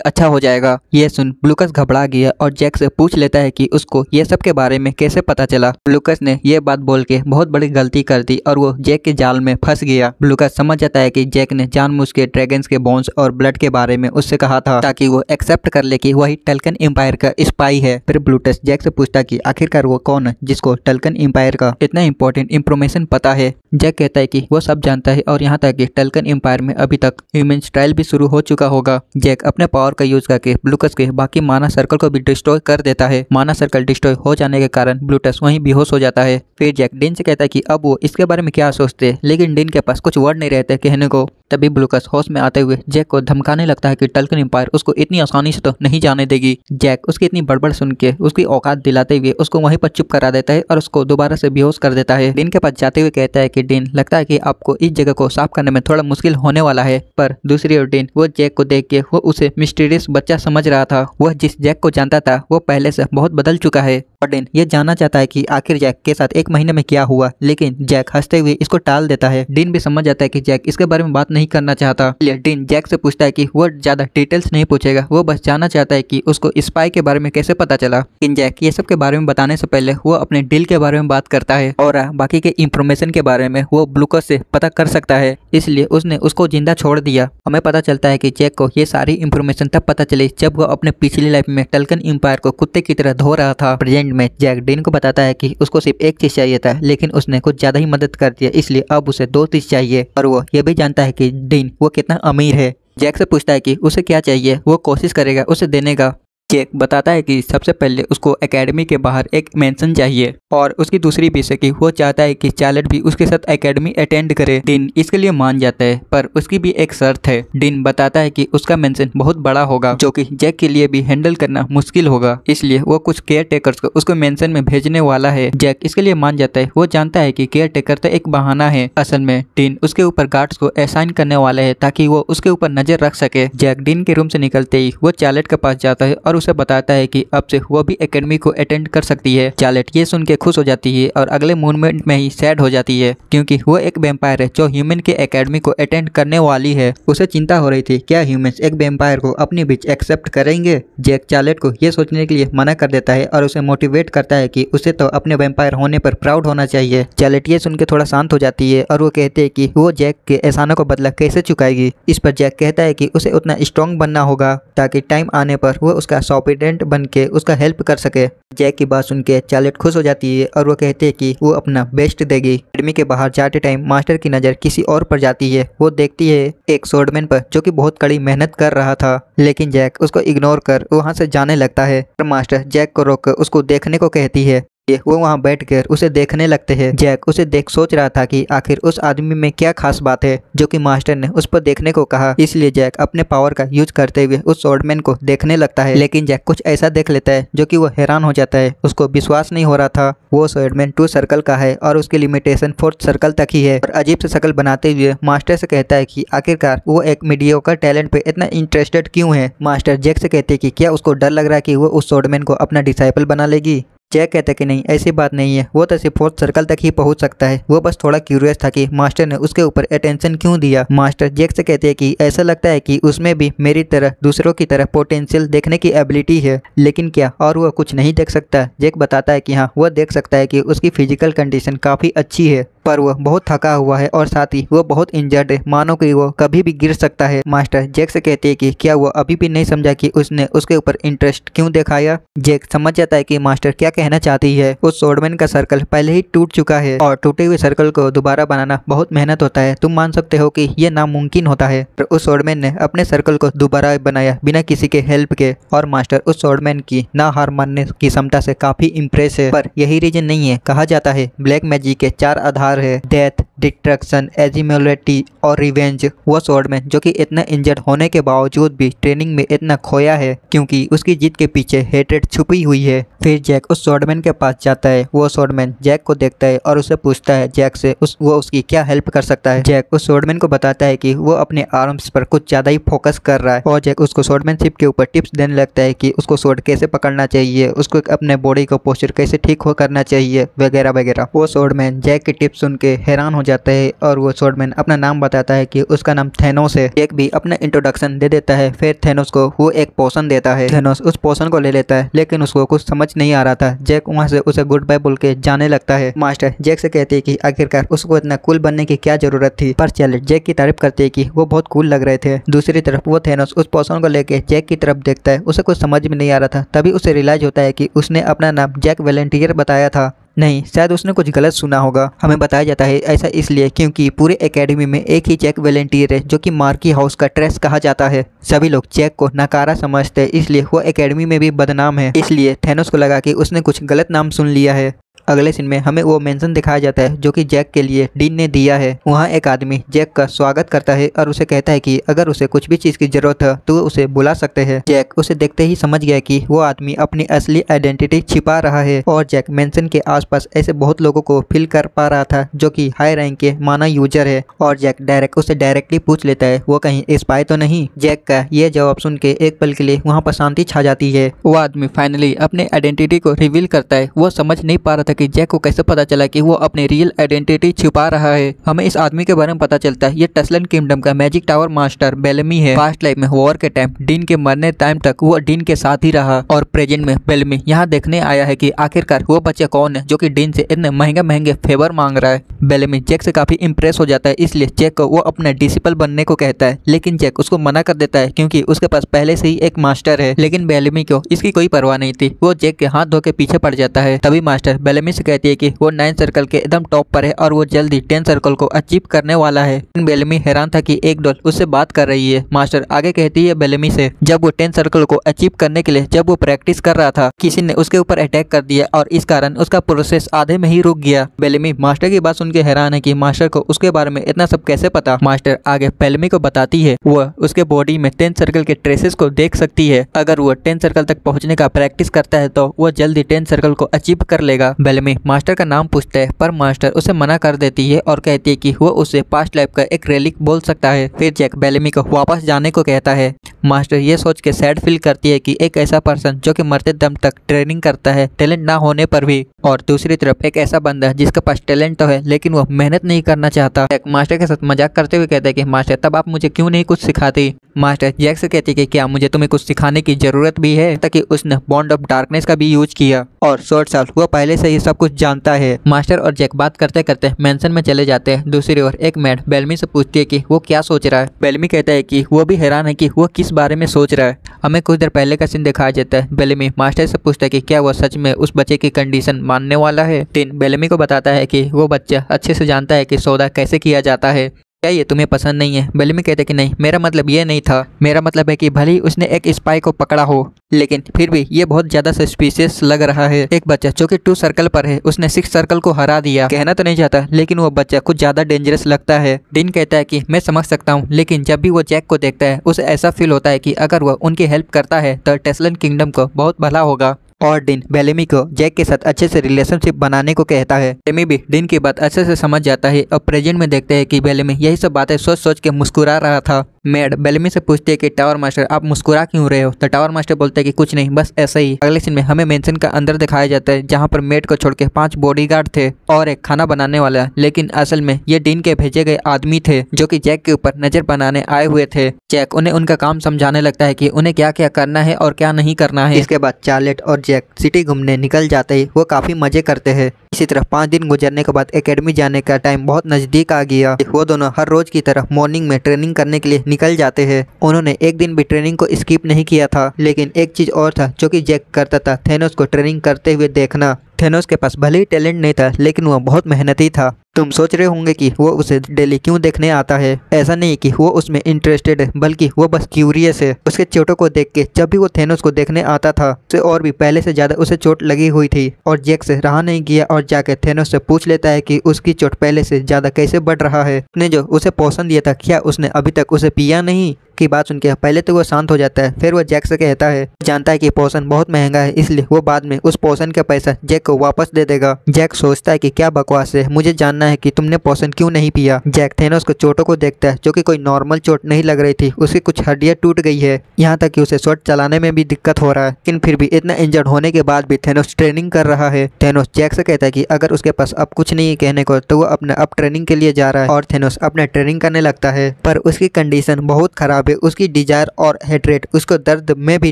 अच्छा हो जाएगा। ये सुन ब्लूकस घबरा गया और जैक से पूछ लेता है कि उसको ये सब के बारे में कैसे पता चला। ब्लूकस ने ये बात बोल के बहुत बड़ी गलती कर दी और वो जैक के जाल में फंस गया। ब्लूकस समझ जाता है कि जैक ने जानबूझ के ड्रैगन्स के बोन्स और ब्लड के बारे में उससे कहा था ताकि वो एक्सेप्ट कर ले कि वही टेल्कन एम्पायर का स्पाई है। फिर ब्लूटस जैक से पूछता कि आखिरकार वो कौन है जिसको टेल्कन एम्पायर का इतना इंपॉर्टेंट इंफॉर्मेशन पता है। जैक कहता है कि वो सब जानता है और यहाँ तक कि टेल्कन एम्पायर में अभी तक ह्यूमन ट्रायल भी शुरू हो चुका होगा। जैक अपने पावर का यूज करके ब्लूटस के बाकी माना सर्कल को भी डिस्ट्रॉय कर देता है। माना सर्कल डिस्ट्रॉय हो जाने के कारण ब्लूटस वहीं बेहोश हो जाता है। फिर जैक डिन से कहता है कि अब वो इसके बारे में क्या सोचते, लेकिन डिन के पास कुछ वर्ड नहीं रहते कहने को। तभी ब्लूटस होश में आते हुए जैक को धमकाने लगता है कि टेल्कन एम्पायर उसको इतनी आसानी से तो नहीं जाने देगी। जैक उसकी इतनी बड़बड़ सुन के उसकी औकात दिलाते हुए उसको वहीं पर चुप करा देता है और उसको दोबारा से बेहोश कर देता है। डिन के पास जाते हुए कहता है कि डिन, लगता है कि आपको इस जगह को साफ करने में थोड़ा मुश्किल होने वाला है। पर दूसरी ओर डिन वो जैक को देख के वो उसे मिस्टीरियस बच्चा समझ रहा था। वह जिस जैक को जानता था वो पहले से बहुत बदल चुका है और डिन ये जानना चाहता है कि आखिर जैक के साथ 1 महीने में क्या हुआ, लेकिन जैक हंसते हुए इसको टाल देता है। डिन भी समझ जाता है कि जैक इसके बारे में बात नहीं करना चाहता। डिन जैक से पूछता है कि वो ज्यादा डिटेल्स नहीं पूछेगा, वो बस जानना चाहता है कि उसको स्पाई के बारे में कैसे पता चला। लेकिन जैक ये सब के बारे में बताने से पहले वो अपने डील के बारे में बात करता है और बाकी के इंफॉर्मेशन के बारे में वो ब्लूकस से पता कर सकता है, इसलिए उसने उसको जिंदा छोड़ दिया। हमें पता चलता है कि जैक को ये सारी इंफॉर्मेशन तब पता चली जब वो अपने पिछली लाइफ में टेल्कन एम्पायर को कुत्ते की तरह धो रहा था। प्रेजेंट में जैक डिन को बताता है कि उसको सिर्फ एक चीज चाहिए था, लेकिन उसने कुछ ज्यादा ही मदद कर दिया, इसलिए अब उसे 2 चीज चाहिए। और वो ये भी जानता है कि डिन वो कितना अमीर है। जैक से पूछता है कि उसे क्या चाहिए, वो कोशिश करेगा उसे देने का। जैक बताता है कि सबसे पहले उसको एकेडमी के बाहर एक मेंशन चाहिए और उसकी दूसरी विषय की वो चाहता है कि चार्लेट भी उसके साथ एकेडमी अटेंड करे। डिन इसके लिए मान जाता है, पर उसकी भी एक शर्त है। डिन बताता है कि उसका मेंशन बहुत बड़ा होगा जो कि जैक के लिए भी हैंडल करना मुश्किल होगा, इसलिए वो कुछ केयर टेकर्स को उसको मेंशन में भेजने वाला है। जैक इसके लिए मान जाता है। वो जानता है कि केयर टेकर तो एक बहाना है, असल में डिन उसके ऊपर गार्ड्स को असाइन करने वाले है ताकि वो उसके ऊपर नजर रख सके। जैक डिन के रूम से निकलते ही वो चार्लेट के पास जाता है और उसे बताता है कि अब से वो भी एकेडमी को अटेंड कर सकती है। चार्लेट ये सुन के खुश हो जाती है और अगले मूवमेंट में ही सैड हो जाती है क्योंकि वो एक वैम्पायर है जो ह्यूमन के एकेडमी को अटेंड करने वाली है। उसे चिंता हो रही थी क्या ह्यूमंस एक वैम्पायर को अपने बीच एक्सेप्ट करेंगे। जैक चार्लेट को ये सोचने के लिए मना कर देता है और उसे मोटिवेट करता है कि उसे तो अपने वैम्पायर होने पर प्राउड होना चाहिए। चार्लेट ये सुन के थोड़ा शांत हो जाती है और वो कहते हैं कि वो जैक के एहसानों को बदला कैसे चुकाएगी। इस पर जैक कहता है कि उसे उतना स्ट्रॉन्ग बनना होगा ताकि टाइम आने पर वो उसका सॉपिडेंट बन के उसका हेल्प कर सके। जैक की बात सुन के चार्लेट खुश हो जाती है और वो कहते हैं कि वो अपना बेस्ट देगी। एकेडमी के बाहर जाते टाइम मास्टर की नज़र किसी और पर जाती है। वो देखती है एक स्वॉर्डमैन पर जो कि बहुत कड़ी मेहनत कर रहा था, लेकिन जैक उसको इग्नोर कर वहाँ से जाने लगता है। मास्टर जैक को रोक कर उसको देखने को कहती है। वो वहाँ बैठकर उसे देखने लगते हैं। जैक उसे देख सोच रहा था कि आखिर उस आदमी में क्या खास बात है जो कि मास्टर ने उस पर देखने को कहा, इसलिए जैक अपने पावर का यूज करते हुए उस स्वॉर्डमैन को देखने लगता है। लेकिन जैक कुछ ऐसा देख लेता है जो कि वो हैरान हो जाता है। उसको विश्वास नहीं हो रहा था। वो स्वॉर्डमैन 2 सर्कल का है और उसकी लिमिटेशन 4th सर्कल तक ही है। और अजीब से शक्ल बनाते हुए मास्टर से कहता है कि आखिरकार वो एक मीडियोकर टैलेंट पे इतना इंटरेस्टेड क्यों है। मास्टर जैक से कहते हैं कि क्या उसको डर लग रहा है कि वो उस स्वॉर्डमैन को अपना डिसाइपल बना लेगी। जैक कहता है कि नहीं, ऐसी बात नहीं है, वो तो सिर्फ 4th सर्कल तक ही पहुंच सकता है। वो बस थोड़ा क्यूरियस था कि मास्टर ने उसके ऊपर अटेंशन क्यों दिया। मास्टर जैक से कहते हैं कि ऐसा लगता है कि उसमें भी मेरी तरह दूसरों की तरह पोटेंशियल देखने की एबिलिटी है, लेकिन क्या और वो कुछ नहीं देख सकता। जैक बताता है कि हाँ वो देख सकता है कि उसकी फिजिकल कंडीशन काफ़ी अच्छी है पर वो बहुत थका हुआ है और साथ ही वो बहुत इंजर्ड है, मानो कि वो कभी भी गिर सकता है। मास्टर जैक से कहते हैं कि क्या वो अभी भी नहीं समझा कि उसने उसके ऊपर इंटरेस्ट क्यों दिखाया। जैक समझ जाता है कि मास्टर क्या कहना चाहती है। उस स्वॉर्डमैन का सर्कल पहले ही टूट चुका है और टूटे हुए सर्कल को दोबारा बनाना बहुत मेहनत होता है। तुम मान सकते हो कि ये नामुमकिन होता है। पर उस स्वॉर्डमैन ने अपने सर्कल को दोबारा बनाया बिना किसी के हेल्प के और मास्टर उस स्वॉर्डमैन की ना हार मानने की क्षमता से काफी इम्प्रेस है। पर यही रीजन नहीं है। कहा जाता है ब्लैक मैजिक के 4 आधार है, डेथ, डिस्ट्रक्शन, एजिमोलिटी और रिवेंज। वो स्वॉर्डमैन जो कि इतना इंजर्ड होने के बावजूद भी ट्रेनिंग में इतना खोया है क्योंकि उसकी जीत के पीछे हेट्रेड छुपी हुई है। फिर जैक उस स्वॉर्डमैन के पास जाता है। वो स्वॉर्डमैन जैक को देखता है और उससे पूछता है जैक से वो उसकी क्या हेल्प कर सकता है। जैक उस स्वॉर्डमैन को बताता है कि वो अपने आर्म्स पर कुछ ज्यादा ही फोकस कर रहा है और जैक उसको स्वॉर्डमैनशिप के ऊपर टिप्स देने लगता है कि उसको स्वॉर्ड कैसे पकड़ना चाहिए, उसको अपने बॉडी को पोस्चर कैसे ठीक हो करना चाहिए वगैरह वगैरह। वो स्वॉर्डमैन जैक की टिप्स सुन के हैरान हो जाता है और वो स्वॉर्डमैन अपना नाम बताता है कि उसका नाम थेनोस है। जैक भी अपना इंट्रोडक्शन दे देता है। फिर थेनोस को वो एक पोशन देता है। थेनोस उस पोशन को ले लेता है लेकिन उसको कुछ समझ नहीं आ रहा था। जैक वहाँ से उसे गुड बाय बोल के जाने लगता है। मास्टर जैक से कहते हैं कि आखिरकार उसको इतना कूल बनने की क्या जरूरत थी। पर चैलेंज जैक की तारीफ करते हैं कि वो बहुत कूल लग रहे थे। दूसरी तरफ वो थेनोस उस पोशन को लेके जैक की तरफ देखता है। उसे कुछ समझ में नहीं आ रहा था। तभी उसे रियलाइज होता है कि उसने अपना नाम जैक वैलेंटियर बताया था। नहीं, शायद उसने कुछ गलत सुना होगा। हमें बताया जाता है ऐसा इसलिए क्योंकि पूरे एकेडमी में एक ही जैक वैलेंटियर है जो कि मार्की हाउस का ट्रेस कहा जाता है। सभी लोग जैक को नकारा समझते हैं, इसलिए वो एकेडमी में भी बदनाम है। इसलिए थेनोस को लगा कि उसने कुछ गलत नाम सुन लिया है। अगले सीन में हमें वो मेंशन दिखाया जाता है जो कि जैक के लिए डीन ने दिया है। वहाँ एक आदमी जैक का स्वागत करता है और उसे कहता है कि अगर उसे कुछ भी चीज की जरूरत है तो उसे बुला सकते हैं। जैक उसे देखते ही समझ गया कि वो आदमी अपनी असली आइडेंटिटी छिपा रहा है और जैक मेंशन के आसपास ऐसे बहुत लोगों को फील कर पा रहा था जो कि हाई रैंक के माना यूजर है। और जैक उसे डायरेक्टली पूछ लेता है वो कहीं स्पाई तो नहीं। जैक का ये जवाब सुन के एक पल के लिए वहाँ पर शांति छा जाती है। वो आदमी फाइनली अपने आइडेंटिटी को रिवील करता है। वो समझ नहीं पा रहा था कि जैक को कैसे पता चला कि वो अपनी रियल आइडेंटिटी छुपा रहा है। हमें इस आदमी के बारे में पता चलता है ये टसलन किंगडम का मैजिक टावर मास्टर बेलमी है। पास्ट लाइफ में वॉर के टाइम डीन के मरने टाइम तक वो डीन के साथ ही रहा और प्रेजेंट में बेलमी यहाँ देखने आया है कि आखिरकार वो बच्चा कौन है जो कि डीन से इतने महंगे महंगे फेवर मांग रहा है। बेलमी जैक से काफी इंप्रेस हो जाता है, इसलिए जैक को वो अपना डिसिपल बनने को कहता है लेकिन जैक उसको मना कर देता है क्योंकि उसके पास पहले से ही एक मास्टर है। लेकिन बेलमी को इसकी कोई परवाह नहीं थी। वो जैक के हाथ धो के पीछे पड़ जाता है। तभी मास्टर बेलमी से कहती है कि वो 9 सर्कल के एकदम टॉप पर है और वो जल्दी 10 सर्कल को अचीव करने वाला है। बेलमी हैरान था कि एक डॉल उससे बात कर रही है। मास्टर आगे कहती है बेलमी से जब वो 10 सर्कल को अचीव करने के लिए जब वो प्रैक्टिस कर रहा था किसी ने उसके ऊपर अटैक कर दिया और इस कारण उसका प्रोसेस आधे में ही रुक गया। बेलमी मास्टर की बात सुन के हैरान है कि मास्टर को उसके बारे में इतना सब कैसे पता। मास्टर आगे बेलमी को बताती है वह उसके बॉडी में 10 सर्कल के ट्रेसेस को देख सकती है। अगर वो 10 सर्कल तक पहुंचने का प्रैक्टिस करता है तो वो जल्दी 10 सर्कल को अचीव कर लेगा। बेलमी मास्टर का नाम पूछता है पर मास्टर उसे मना कर देती है और कहती है कि वो उसे पास्ट लाइफ का एक रेलिक बोल सकता है। फिर जैक बेलमी को वापस जाने को कहता है। मास्टर ये सोच के सैड फील करती है कि एक ऐसा पर्सन जो कि मरते दम तक ट्रेनिंग करता है टैलेंट ना होने पर भी, और दूसरी तरफ एक ऐसा बंदा जिसके पास टैलेंट तो है लेकिन वो मेहनत नहीं करना चाहता। जैक मास्टर के साथ मजाक करते हुए कहता है कि मास्टर तब आप मुझे क्यों नहीं कुछ सिखाती। मास्टर जैक से कहती है कि क्या मुझे तुम्हें कुछ सिखाने की जरूरत भी है, ताकि उसने बॉन्ड ऑफ डार्कनेस का भी यूज किया और शॉर्ट साल वो पहले से ही सब कुछ जानता है। मास्टर और जैक बात करते करते मेंशन में चले जाते हैं। दूसरी ओर एक मैड बेलमी से पूछती है कि वो क्या सोच रहा है। बेलमी कहता है कि वो भी हैरान है कि वो किस बारे में सोच रहा है। हमें कुछ देर पहले का सीन दिखाया जाता है। बेलमी मास्टर से पूछता है कि क्या वो सच में उस बच्चे की कंडीशन मानने वाला है। टिन बेलमी को बताता है कि वो बच्चा अच्छे से जानता है कि सौदा कैसे किया जाता है। क्या ये तुम्हें पसंद नहीं है। बेलमी कहते कि नहीं, मेरा मतलब ये नहीं था। मेरा मतलब है कि भले ही उसने एक स्पाई को पकड़ा हो लेकिन फिर भी ये बहुत ज्यादा सस्पिशियस लग रहा है। एक बच्चा जो कि 2 सर्कल पर है उसने 6 सर्कल को हरा दिया। कहना तो नहीं चाहता लेकिन वो बच्चा कुछ ज्यादा डेंजरस लगता है। डिन कहता है कि मैं समझ सकता हूँ लेकिन जब भी वो जैक को देखता है उसे ऐसा फील होता है कि अगर वो उनकी हेल्प करता है तो टसलन किंगडम को बहुत भला होगा। और डिन बेलमी को जैक के साथ अच्छे से रिलेशनशिप बनाने को कहता है। बेलमी भी डिन की बात अच्छे से समझ जाता है और प्रेजेंट में देखते हैं कि बेलमी यही सब बातें सोच सोच के मुस्कुरा रहा था। मैड बेलमी से पूछती है कि टावर मास्टर आप मुस्कुरा क्यों रहे हो। तो टावर मास्टर बोलते हैं कि कुछ नहीं, बस ऐसा ही। अगले सीन में हमें मेंशन का अंदर दिखाया जाता है जहाँ पर मेड को छोड़ के 5 बॉडीगार्ड थे और एक खाना बनाने वाला, लेकिन असल में ये डिन के भेजे गए आदमी थे जो कि जैक के ऊपर नजर बनाने आए हुए थे। जैक उन्हें उनका काम समझाने लगता है कि उन्हें क्या क्या करना है और क्या नहीं करना है। इसके बाद चार्लेट और जैक सिटी घूमने निकल जाते हैं। वो काफी मजे करते हैं। इसी तरह 5 दिन गुजरने के बाद एकेडमी जाने का टाइम बहुत नजदीक आ गया। वो दोनों हर रोज की तरह मॉर्निंग में ट्रेनिंग करने के लिए निकल जाते हैं। उन्होंने एक दिन भी ट्रेनिंग को स्किप नहीं किया था, लेकिन एक चीज और था जो कि जैक करता था, थेनोस को ट्रेनिंग करते हुए देखना। थेनोस के पास भले ही टैलेंट नहीं था, लेकिन वह बहुत मेहनती था। तुम सोच रहे होंगे कि वो उसे डेली क्यों देखने आता है। ऐसा नहीं कि वो उसमें इंटरेस्टेड है, बल्कि वो बस क्यूरियस है। उसके चोटों को देख के जब भी वो थेनोस को देखने आता था, उसे और भी पहले से ज्यादा उसे चोट लगी हुई थी। और जैक से रहा नहीं गया और जाके थेनोस से पूछ लेता है कि उसकी चोट पहले से ज्यादा कैसे बढ़ रहा है। उसने जो उसे पोषण दिया था, क्या उसने अभी तक उसे पिया नहीं? की बात सुनकर पहले तो वो शांत हो जाता है, फिर वो जैक से कहता है, जानता है कि पोषण बहुत महंगा है, इसलिए वो बाद में उस पोषण का पैसा जैक को वापस दे देगा। जैक सोचता है कि क्या बकवास है, मुझे जानना है कि तुमने पोषण क्यों नहीं पिया। जैक थेनोस को चोटों को देखता है, जो कि कोई नॉर्मल चोट नहीं लग रही थी, उसकी कुछ हड्डियां टूट गई है, यहाँ तक कि उसे शॉट चलाने में भी दिक्कत हो रहा है। लेकिन फिर भी इतना इंजर्ड होने के बाद भी थेनोस ट्रेनिंग कर रहा है। थेनोस जैक से कहता है कि अगर उसके पास अब कुछ नहीं है कहने को, तो वो अपने अब ट्रेनिंग के लिए जा रहा है। और थेनोस अपने ट्रेनिंग करने लगता है, पर उसकी कंडीशन बहुत खराब है। उसकी डिजायर और हेट्रेट उसको दर्द में भी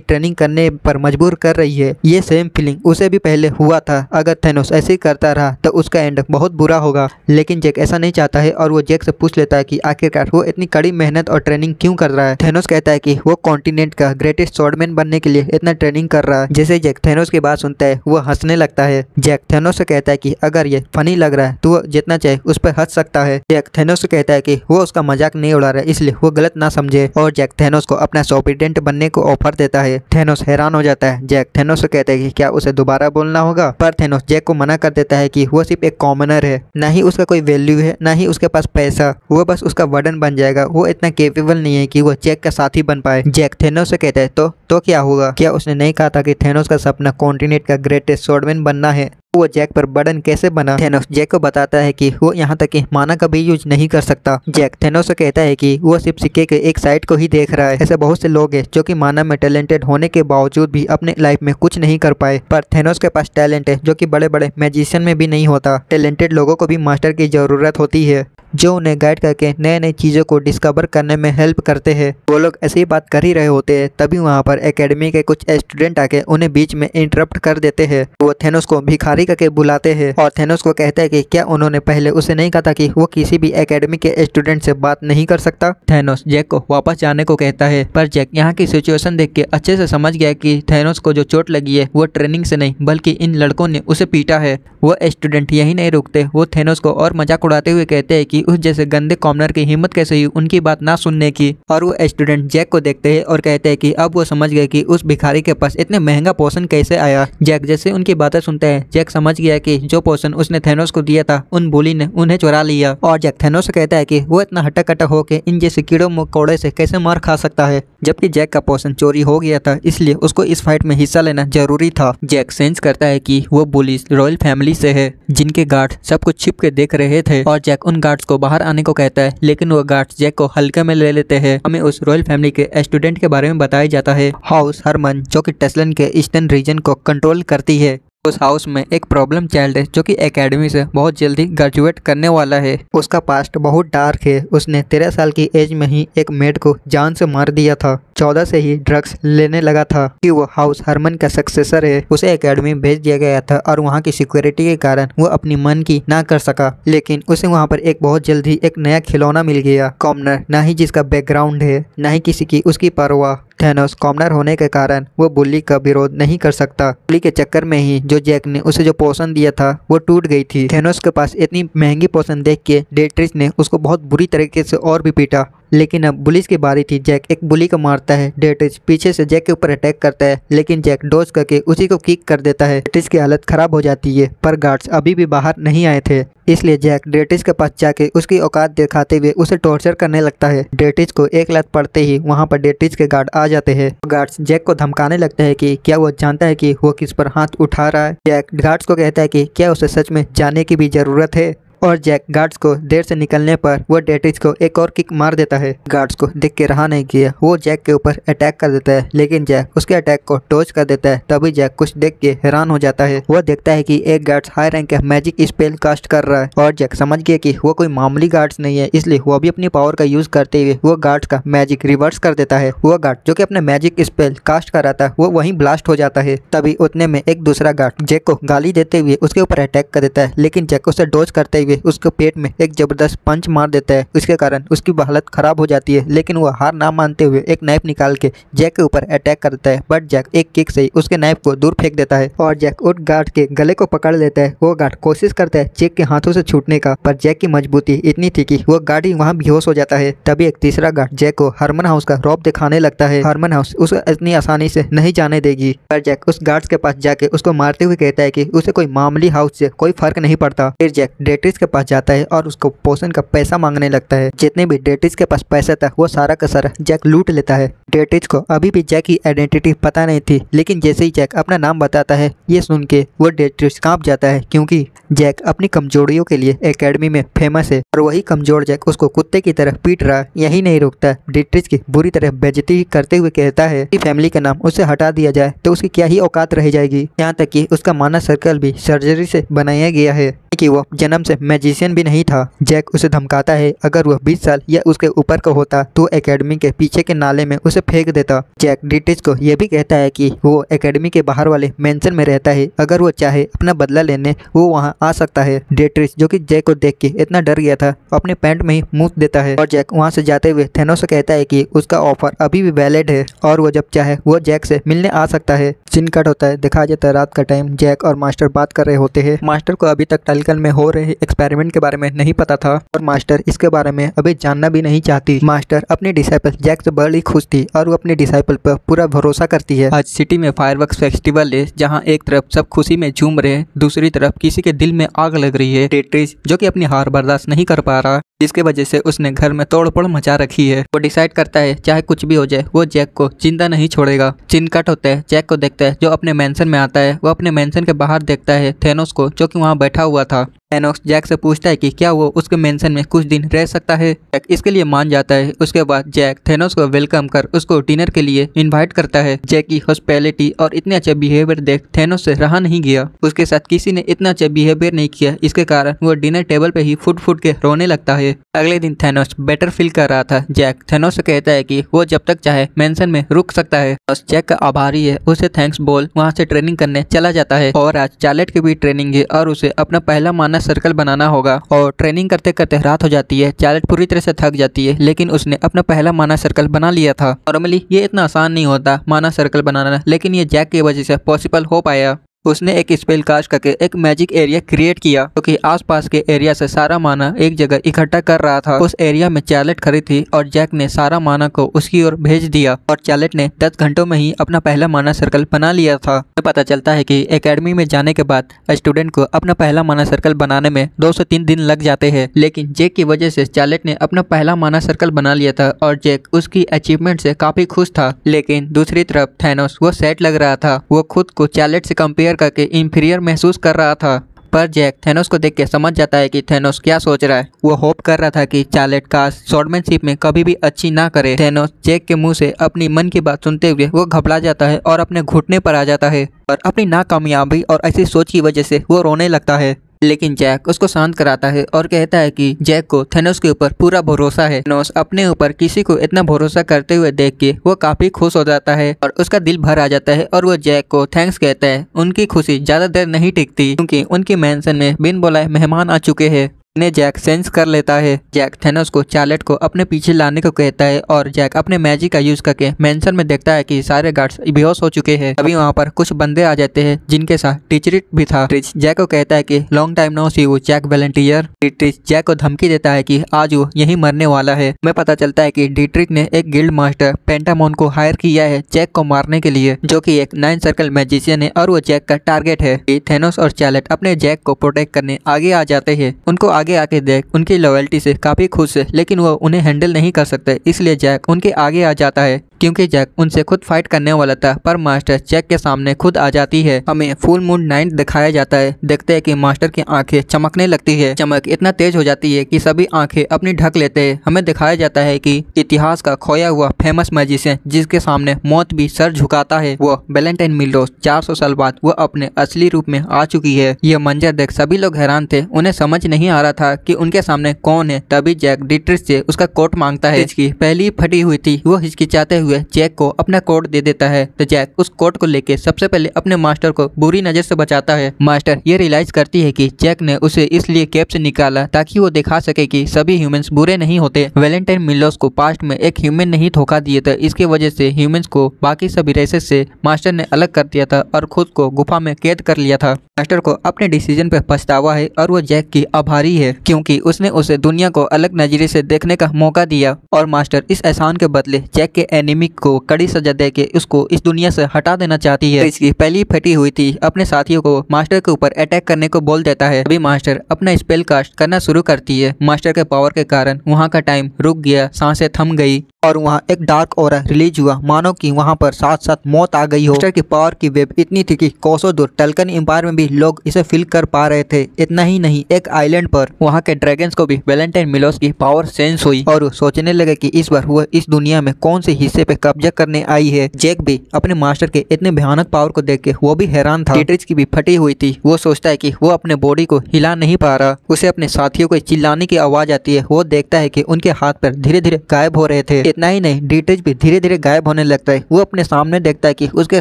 ट्रेनिंग करने पर मजबूर कर रही है। ये सेम फीलिंग उसे भी पहले हुआ था। अगर थेनोस ऐसे ही करता रहा तो उसका एंड बहुत बुरा होगा, लेकिन जैक ऐसा नहीं चाहता है और वो जैक से पूछ लेता है कि आखिरकार वो इतनी कड़ी मेहनत और ट्रेनिंग क्यों कर रहा है। थेनोस कहता है कि वो कॉन्टिनेंट का ग्रेटेस्ट स्वॉर्डमैन बनने के लिए इतना ट्रेनिंग कर रहा है। जैसे जैक थेनोस की बात सुनता है, वो हंसने लगता है। जैक थेनोस से कहता है कि अगर ये फनी लग रहा है तो वो जितना चाहे उस पर हंस सकता है। जैक थेनोस से कहता है कि वो उसका मजाक नहीं उड़ा रहा है, इसलिए वो गलत ना समझे। और जैक थेनोस को अपना सॉपिडेंट बनने को ऑफर देता है। थेनोस हैरान हो जाता है। जैक थेनोस से कहता है कि क्या उसे दोबारा बोलना होगा, पर थेनोस जैक को मना कर देता है कि वो सिर्फ एक कॉमनर है, ना ही उसका कोई वैल्यू है, ना ही उसके पास पैसा। वो बस उसका वर्डन बन जाएगा। वो इतना केपेबल नहीं है कि वो जैक का साथी बन पाए। जैक थेनोस से कहता है तो क्या होगा? क्या उसने नहीं कहा था कि थेनोस का सपना कॉन्टिनेंट का ग्रेटेस्ट स्वॉर्डमैन बनना है? वो जैक पर बर्डन कैसे बना? थेनोस जैक को बताता है कि वो यहाँ तक कि माना का भी यूज नहीं कर सकता। जैक थेनोस से कहता है कि वो सिर्फ सिक्के के एक साइड को ही देख रहा है। ऐसे बहुत से लोग हैं जो कि माना में टैलेंटेड होने के बावजूद भी अपने लाइफ में कुछ नहीं कर पाए, पर थेनोस के पास टैलेंट है जो कि बड़े बड़े मैजिशियन में भी नहीं होता। टैलेंटेड लोगों को भी मास्टर की जरूरत होती है, जो उन्हें गाइड करके नए नई चीज़ों को डिस्कवर करने में हेल्प करते हैं। वो लोग ऐसी बात कर ही रहे होते हैं, तभी वहाँ पर एकेडमी के कुछ स्टूडेंट आके उन्हें बीच में इंटरप्ट कर देते हैं। वो थेनोस को भिखारी करके बुलाते हैं और थेनोस को कहता है कि क्या उन्होंने पहले उसे नहीं कहा था कि वो किसी भी एकेडमी के स्टूडेंट से बात नहीं कर सकता। थेनोस जैक को वापस जाने को कहता है, पर जैक यहाँ की सिचुएशन देख के अच्छे से समझ गया कि थेनोस को जो चोट लगी है वो ट्रेनिंग से नहीं, बल्कि इन लड़कों ने उसे पीटा है। वो स्टूडेंट यही नहीं रुकते, वो थेनोस को और मजाक उड़ाते हुए कहते हैं कि उस जैसे गंदे कॉमनर की हिम्मत कैसे हुई उनकी बात ना सुनने की। और वो स्टूडेंट जैक को देखते हैं और कहते हैं कि अब वो समझ गए कि उस भिखारी के पास इतने महंगा पोषण कैसे आया। जैक जैसे उनकी बातें सुनते हैं, जैक समझ गया कि जो पोषण उसने थेनोस को दिया था उन बुली ने उन्हें चुरा लिया। और जैक थेनोस से कहता है कि वो इतना हट्टा कट्टा होकर इन जैसे कीड़ों मकोड़े से कैसे मार खा सकता है, जबकि जैक का पोषण चोरी हो गया था, इसलिए उसको इस फाइट में हिस्सा लेना जरूरी था। जैक सेंस करता है कि वो बुली रॉयल फैमिली से है, जिनके गार्ड सब कुछ छिप के देख रहे थे। और जैक उन गार्ड्स को बाहर आने को कहता है, लेकिन वो गार्ड्स जैक को हल्के में ले लेते हैं। हमें उस रॉयल फैमिली के स्टूडेंट के बारे में बताया जाता है, हाउस हरमन, जो कि टेस्लन के ईस्टर्न रीजन को कंट्रोल करती है। उस हाउस में एक प्रॉब्लम चाइल्ड है जो कि एकेडमी से बहुत जल्दी ग्रेजुएट करने वाला है। उसका पास्ट बहुत डार्क है। उसने 13 साल की एज में ही एक मेड को जान से मार दिया था। 14 से ही ड्रग्स लेने लगा था कि वो हाउस हरमन का सक्सेसर है। उसे एकेडमी भेज दिया गया था और वहाँ की सिक्योरिटी के कारण वो अपनी मन की ना कर सका, लेकिन उसे वहाँ पर एक बहुत जल्दी एक नया खिलौना मिल गया, कॉमनर, ना ही जिसका बैकग्राउंड है, ना ही किसी की उसकी परवाह। थेनोस कॉमनर होने के कारण वो बुली का विरोध नहीं कर सकता। बुली के चक्कर में ही जो जैक ने उसे जो पोषण दिया था वो टूट गई थी। थेनोस के पास इतनी महंगी पोषण देख के डेट्रिस ने उसको बहुत बुरी तरीके से और भी पीटा, लेकिन अब बुलिस की बारी थी। जैक एक बुली को मारता है। डेट्रिस पीछे से जैक के ऊपर अटैक करता है, लेकिन जैक डॉज करके उसी को किक कर देता है। डेट्रिस की हालत खराब हो जाती है, पर गार्ड्स अभी भी बाहर नहीं आए थे, इसलिए जैक डेट्रिस के पास जाके उसकी औकात दिखाते हुए उसे टॉर्चर करने लगता है। डेट्रिस को एक लात पड़ते ही वहाँ पर डेट्रिस के गार्ड आ जाते हैं। गार्ड्स जैक को धमकाने लगते हैं कि क्या वो जानता है कि वो किस पर हाथ उठा रहा है। जैक गार्ड्स को कहता है कि क्या उसे सच में जानने की भी जरूरत है। और जैक गार्ड्स को देर से निकलने पर वो डेट्रिच को एक और किक मार देता है। गार्ड्स को देख के रहा नहीं किया, वो जैक के ऊपर अटैक कर देता है, लेकिन जैक उसके अटैक को डॉज कर देता है। तभी जैक कुछ देख के हैरान हो जाता है। वो देखता है कि एक गार्ड्स हाई रैंक का मैजिक स्पेल कास्ट कर रहा है और जैक समझ गया कि वो कोई मामूली गार्ड्स नहीं है, इसलिए वो भी अपनी पावर का यूज करते हुए वो गार्ड्स का मैजिक रिवर्स कर देता है। वो गार्ड जो कि अपने मैजिक स्पेल कास्ट कर रहा था वो वहीं ब्लास्ट हो जाता है। तभी उतने में एक दूसरा गार्ड जैक को गाली देते हुए उसके ऊपर अटैक कर देता है, लेकिन जैक उसे डॉज करते हुए उसके पेट में एक जबरदस्त पंच मार देता है। उसके कारण उसकी हालत खराब हो जाती है, लेकिन वो हार ना मानते हुए एक नाइफ निकाल के जैक के ऊपर अटैक कर देता है, बट जैक एक किक से ही उसके नाइफ को दूर फेंक देता है और जैक उस गार्ड के गले को पकड़ लेता है। वो गार्ड कोशिश करता है जैक के हाथों से छूटने का, पर जैक की मजबूती इतनी थी कि वो गार्ड ही वहाँ बेहोश हो जाता है। तभी एक तीसरा गार्ड जैक को हार्मन हाउस का रौब दिखाने लगता है। हार्मन हाउस उसे इतनी आसानी से नहीं जाने देगी, पर जैक उस गार्ड के पास जाके उसको मारते हुए कहता है कि उसे कोई मामूली हाउस से कोई फर्क नहीं पड़ता। फिर जैक डेट्रिच के पास जाता है और उसको पोषण का पैसा मांगने लगता है। जितने भी डेट्रिच के पास पैसा था वो सारा का सारा जैक लूट लेता है। डेट्रिच को अभी भी जैक की आइडेंटिटी पता नहीं थी, लेकिन जैसे ही जैक अपना नाम बताता है ये सुन के वो डेट्रिच कांप जाता है, क्योंकि जैक अपनी कमजोरियों के लिए एकेडमी में फेमस है और वही कमजोर जैक उसको कुत्ते की तरह पीट रहा है। यही नहीं रुकता, डेट्रिच की बुरी तरह बेइज्जती करते हुए कहता है कि फैमिली का नाम उससे हटा दिया जाए तो उसकी क्या ही औकात रह जाएगी। यहाँ तक कि उसका मानस सर्कल भी सर्जरी से बनाया गया है कि वो जन्म से मैजिशियन भी नहीं था। जैक उसे धमकाता है अगर वह 20 साल या उसके ऊपर का होता तो एकेडमी के पीछे के नाले में उसे फेंक देता। जैक डेट्रिच को यह भी कहता है कि वो एकेडमी के बाहर वाले मेंशन में रहता है, अगर वो चाहे अपना बदला लेने वो वहाँ आ सकता है। डेट्रिच जो कि जैक को देख के इतना डर गया था अपने पैंट में ही मुँह देता है और जैक वहाँ से जाते हुए थेनोस से कहता है कि उसका ऑफर अभी भी वैलिड है और वो जब चाहे वो जैक से मिलने आ सकता है। सीन कट होता है, दिखाया जाता है रात का टाइम। जैक और मास्टर बात कर रहे होते हैं। मास्टर को अभी तक टलकन में हो रहे एक्सपेरिमेंट के बारे में नहीं पता था और मास्टर इसके बारे में अभी जानना भी नहीं चाहती। मास्टर अपने डिसाइपल जैक से बड़ी खुश थी और वो अपने डिसाइपल पर पूरा भरोसा करती है। आज सिटी में फायरवर्क्स फेस्टिवल है, जहाँ एक तरफ सब खुशी में झूम रहे हैं, दूसरी तरफ किसी के दिल में आग लग रही है। डेट्रिच जो कि अपनी हार बर्दाश्त नहीं कर पा रहा, जिसके वजह से उसने घर में तोड़फोड़ मचा रखी है। वो डिसाइड करता है चाहे कुछ भी हो जाए वो जैक को जिंदा नहीं छोड़ेगा। सीन कट होता है, जैक को देखता है जो अपने मेंशन में आता है। वो अपने मेंशन के बाहर देखता है थेनोस को जो कि वहाँ बैठा हुआ था। थेनोस जैक से पूछता है कि क्या वो उसके मेंशन में कुछ दिन रह सकता है। जैक इसके लिए मान जाता है। उसके बाद जैक थेनोस को वेलकम कर उसको डिनर के लिए इनवाइट करता है। जैक की हॉस्पिटैलिटी और इतने अच्छे बिहेवियर देख थेनोस से रहा नहीं गया। उसके साथ किसी ने इतना अच्छा बिहेवियर नहीं किया, इसके कारण वो डिनर टेबल पे ही फुट फुट के रोने लगता है। अगले दिन थेनोस बेटर फील कर रहा था। जैक थेनोस से कहता है कि वो जब तक चाहे मेंशन में रुक सकता है। जैक का आभारी है, उसे थैंक्स बोल वहाँ से ट्रेनिंग करने चला जाता है और आज चार्लेट की भी ट्रेनिंग है और उसे अपना पहला मानस सर्कल बनाना होगा। और ट्रेनिंग करते करते रात हो जाती है। चार्लेट पूरी तरह से थक जाती है, लेकिन उसने अपना पहला मानस सर्कल बना लिया था। नॉर्मली ये इतना आसान नहीं होता मानस सर्कल बनाना, लेकिन ये जैक की वजह से पॉसिबल हो पाया। उसने एक स्पेल कास्ट करके एक मैजिक एरिया क्रिएट किया क्योंकि आसपास के एरिया से सारा माना एक जगह इकट्ठा कर रहा था। उस एरिया में चार्लेट खड़ी थी और जैक ने सारा माना को उसकी ओर भेज दिया और चार्लेट ने 10 घंटों में ही अपना पहला माना सर्कल बना लिया था। पता चलता है कि एकेडमी में जाने के बाद स्टूडेंट को अपना पहला माना सर्कल बनाने में 2 से 3 दिन लग जाते हैं, लेकिन जैक की वजह से चार्लेट ने अपना पहला माना सर्कल बना लिया था और जैक उसकी अचीवमेंट से काफी खुश था। लेकिन दूसरी तरफ थेनोस वो सैड लग रहा था। वो खुद को चार्लेट से कंपेयर करके इंफीरियर महसूस कर रहा था। पर जैक थेनोस को देख के समझ जाता है कि थेनोस क्या सोच रहा है। वो होप कर रहा था कि चार्लेट का स्वॉर्डमैनशिप में कभी भी अच्छी ना करे। थेनोस जैक के मुंह से अपनी मन की बात सुनते हुए वो घबरा जाता है और अपने घुटने पर आ जाता है और अपनी नाकामयाबी और ऐसी सोच की वजह से वो रोने लगता है। लेकिन जैक उसको शांत कराता है और कहता है कि जैक को थेनोस के ऊपर पूरा भरोसा है। थेनोस अपने ऊपर किसी को इतना भरोसा करते हुए देख के वो काफी खुश हो जाता है और उसका दिल भर आ जाता है और वो जैक को थैंक्स कहता है। उनकी खुशी ज्यादा देर नहीं टिकती क्योंकि उनकी मेंशन में बिन बुलाए मेहमान आ चुके हैं। ने जैक सेंस कर लेता है। जैक थेनोस को चार्लेट को अपने पीछे लाने को कहता है और जैक अपने मैजिक का यूज करके मेंशन में देखता है कि सारे गार्ड्स बेहोश हो चुके हैं। अभी वहाँ पर कुछ बंदे आ जाते हैं जिनके साथ डिट्रिच भी था। डिट्रिच जैक को कहता है कि long time no see you Jack volunteer. Dietrich Jack को धमकी देता है कि आज वो यही मरने वाला है। हमें पता चलता है कि डिट्रिच ने एक गिल्ड मास्टर पेंटामोन को हायर किया है जैक को मारने के लिए, जो कि एक 9 सर्कल मैजिशियन है और वो जैक का टारगेट है। थेनोस और चार्लेट अपने जैक को प्रोटेक्ट करने आगे आ जाते हैं। उनको आगे आके जैक उनकी लॉयल्टी से काफी खुश है, लेकिन वो उन्हें हैंडल नहीं कर सकते, इसलिए जैक उनके आगे आ जाता है क्योंकि जैक उनसे खुद फाइट करने वाला था। पर मास्टर जैक के सामने खुद आ जाती है। हमें फुल मून नाइट दिखाया जाता है। देखते हैं कि मास्टर की आंखें चमकने लगती है। चमक इतना तेज हो जाती है कि सभी आंखें अपनी ढक लेते हैं। हमें दिखाया जाता है कि इतिहास का खोया हुआ फेमस मैजिशियन जिसके सामने मौत भी सर झुकाता है, वो वैलेंटाइन मिलोस 400 साल बाद वो अपने असली रूप में आ चुकी है। यह मंजर देख सभी लोग हैरान थे। उन्हें समझ नहीं आ रहा था कि उनके सामने कौन है। तभी जैक डिट्रिस से उसका कोट मांगता है। इसकी पहली फटी हुई थी। वो हिचकिचाते हुए जैक को अपना कोट दे देता है। तो जैक उस कोट को लेके सबसे पहले अपने मास्टर को बुरी नजर से बचाता है। मास्टर ये रियलाइज करती है कि जैक ने उसे इसलिए कैप से निकाला ताकि वो दिखा सके कि सभी ह्यूमंस बुरे नहीं होते। वैलेंटाइन मिलोस को पास्ट में एक ह्यूमन नहीं धोखा दिए थे, इसके वजह से ह्यूमंस को बाकी सभी रेसेस से मास्टर ने अलग कर दिया था और खुद को गुफा में कैद कर लिया था। मास्टर को अपने डिसीजन पे पछतावा है और वो जैक की आभारी है क्योंकि उसने उसे दुनिया को अलग नजरिए से देखने का मौका दिया। और मास्टर इस एहसान के बदले जैक के एनिमी को कड़ी सजा देके उसको इस दुनिया से हटा देना चाहती है। इसकी पहली फटी हुई थी अपने साथियों को मास्टर के ऊपर अटैक करने को बोल देता है। अभी मास्टर अपना स्पेल कास्ट करना शुरू करती है। मास्टर के पावर के कारण वहाँ का टाइम रुक गया, सांसें थम गई और वहाँ एक डार्क ऑरा रिलीज हुआ, मानो कि वहाँ पर साथ साथ मौत आ गई हो। मास्टर की पावर की वेब इतनी थी कि कोसों दूर टल्कन एम्पायर में भी लोग इसे फील कर पा रहे थे। इतना ही नहीं, एक आइलैंड पर वहाँ के ड्रैगन्स को भी वैलेंटाइन मिलोस की पावर सेंस हुई और वो सोचने लगे कि इस बार वो इस दुनिया में कौन से हिस्से पे कब्जा करने आई है। जैक भी अपने मास्टर के इतने भयानक पावर को देख के वो भी हैरान था। डिट्रिस की भी फटी हुई थी। वो सोचता है कि वो अपने बॉडी को हिला नहीं पा रहा। उसे अपने साथियों को चिल्लाने की आवाज आती है। वो देखता है कि उनके हाथ पैर धीरे धीरे गायब हो रहे थे। इतना ही नहीं, डिट्रिस भी धीरे धीरे गायब होने लगता है। वो अपने सामने देखता है कि उसके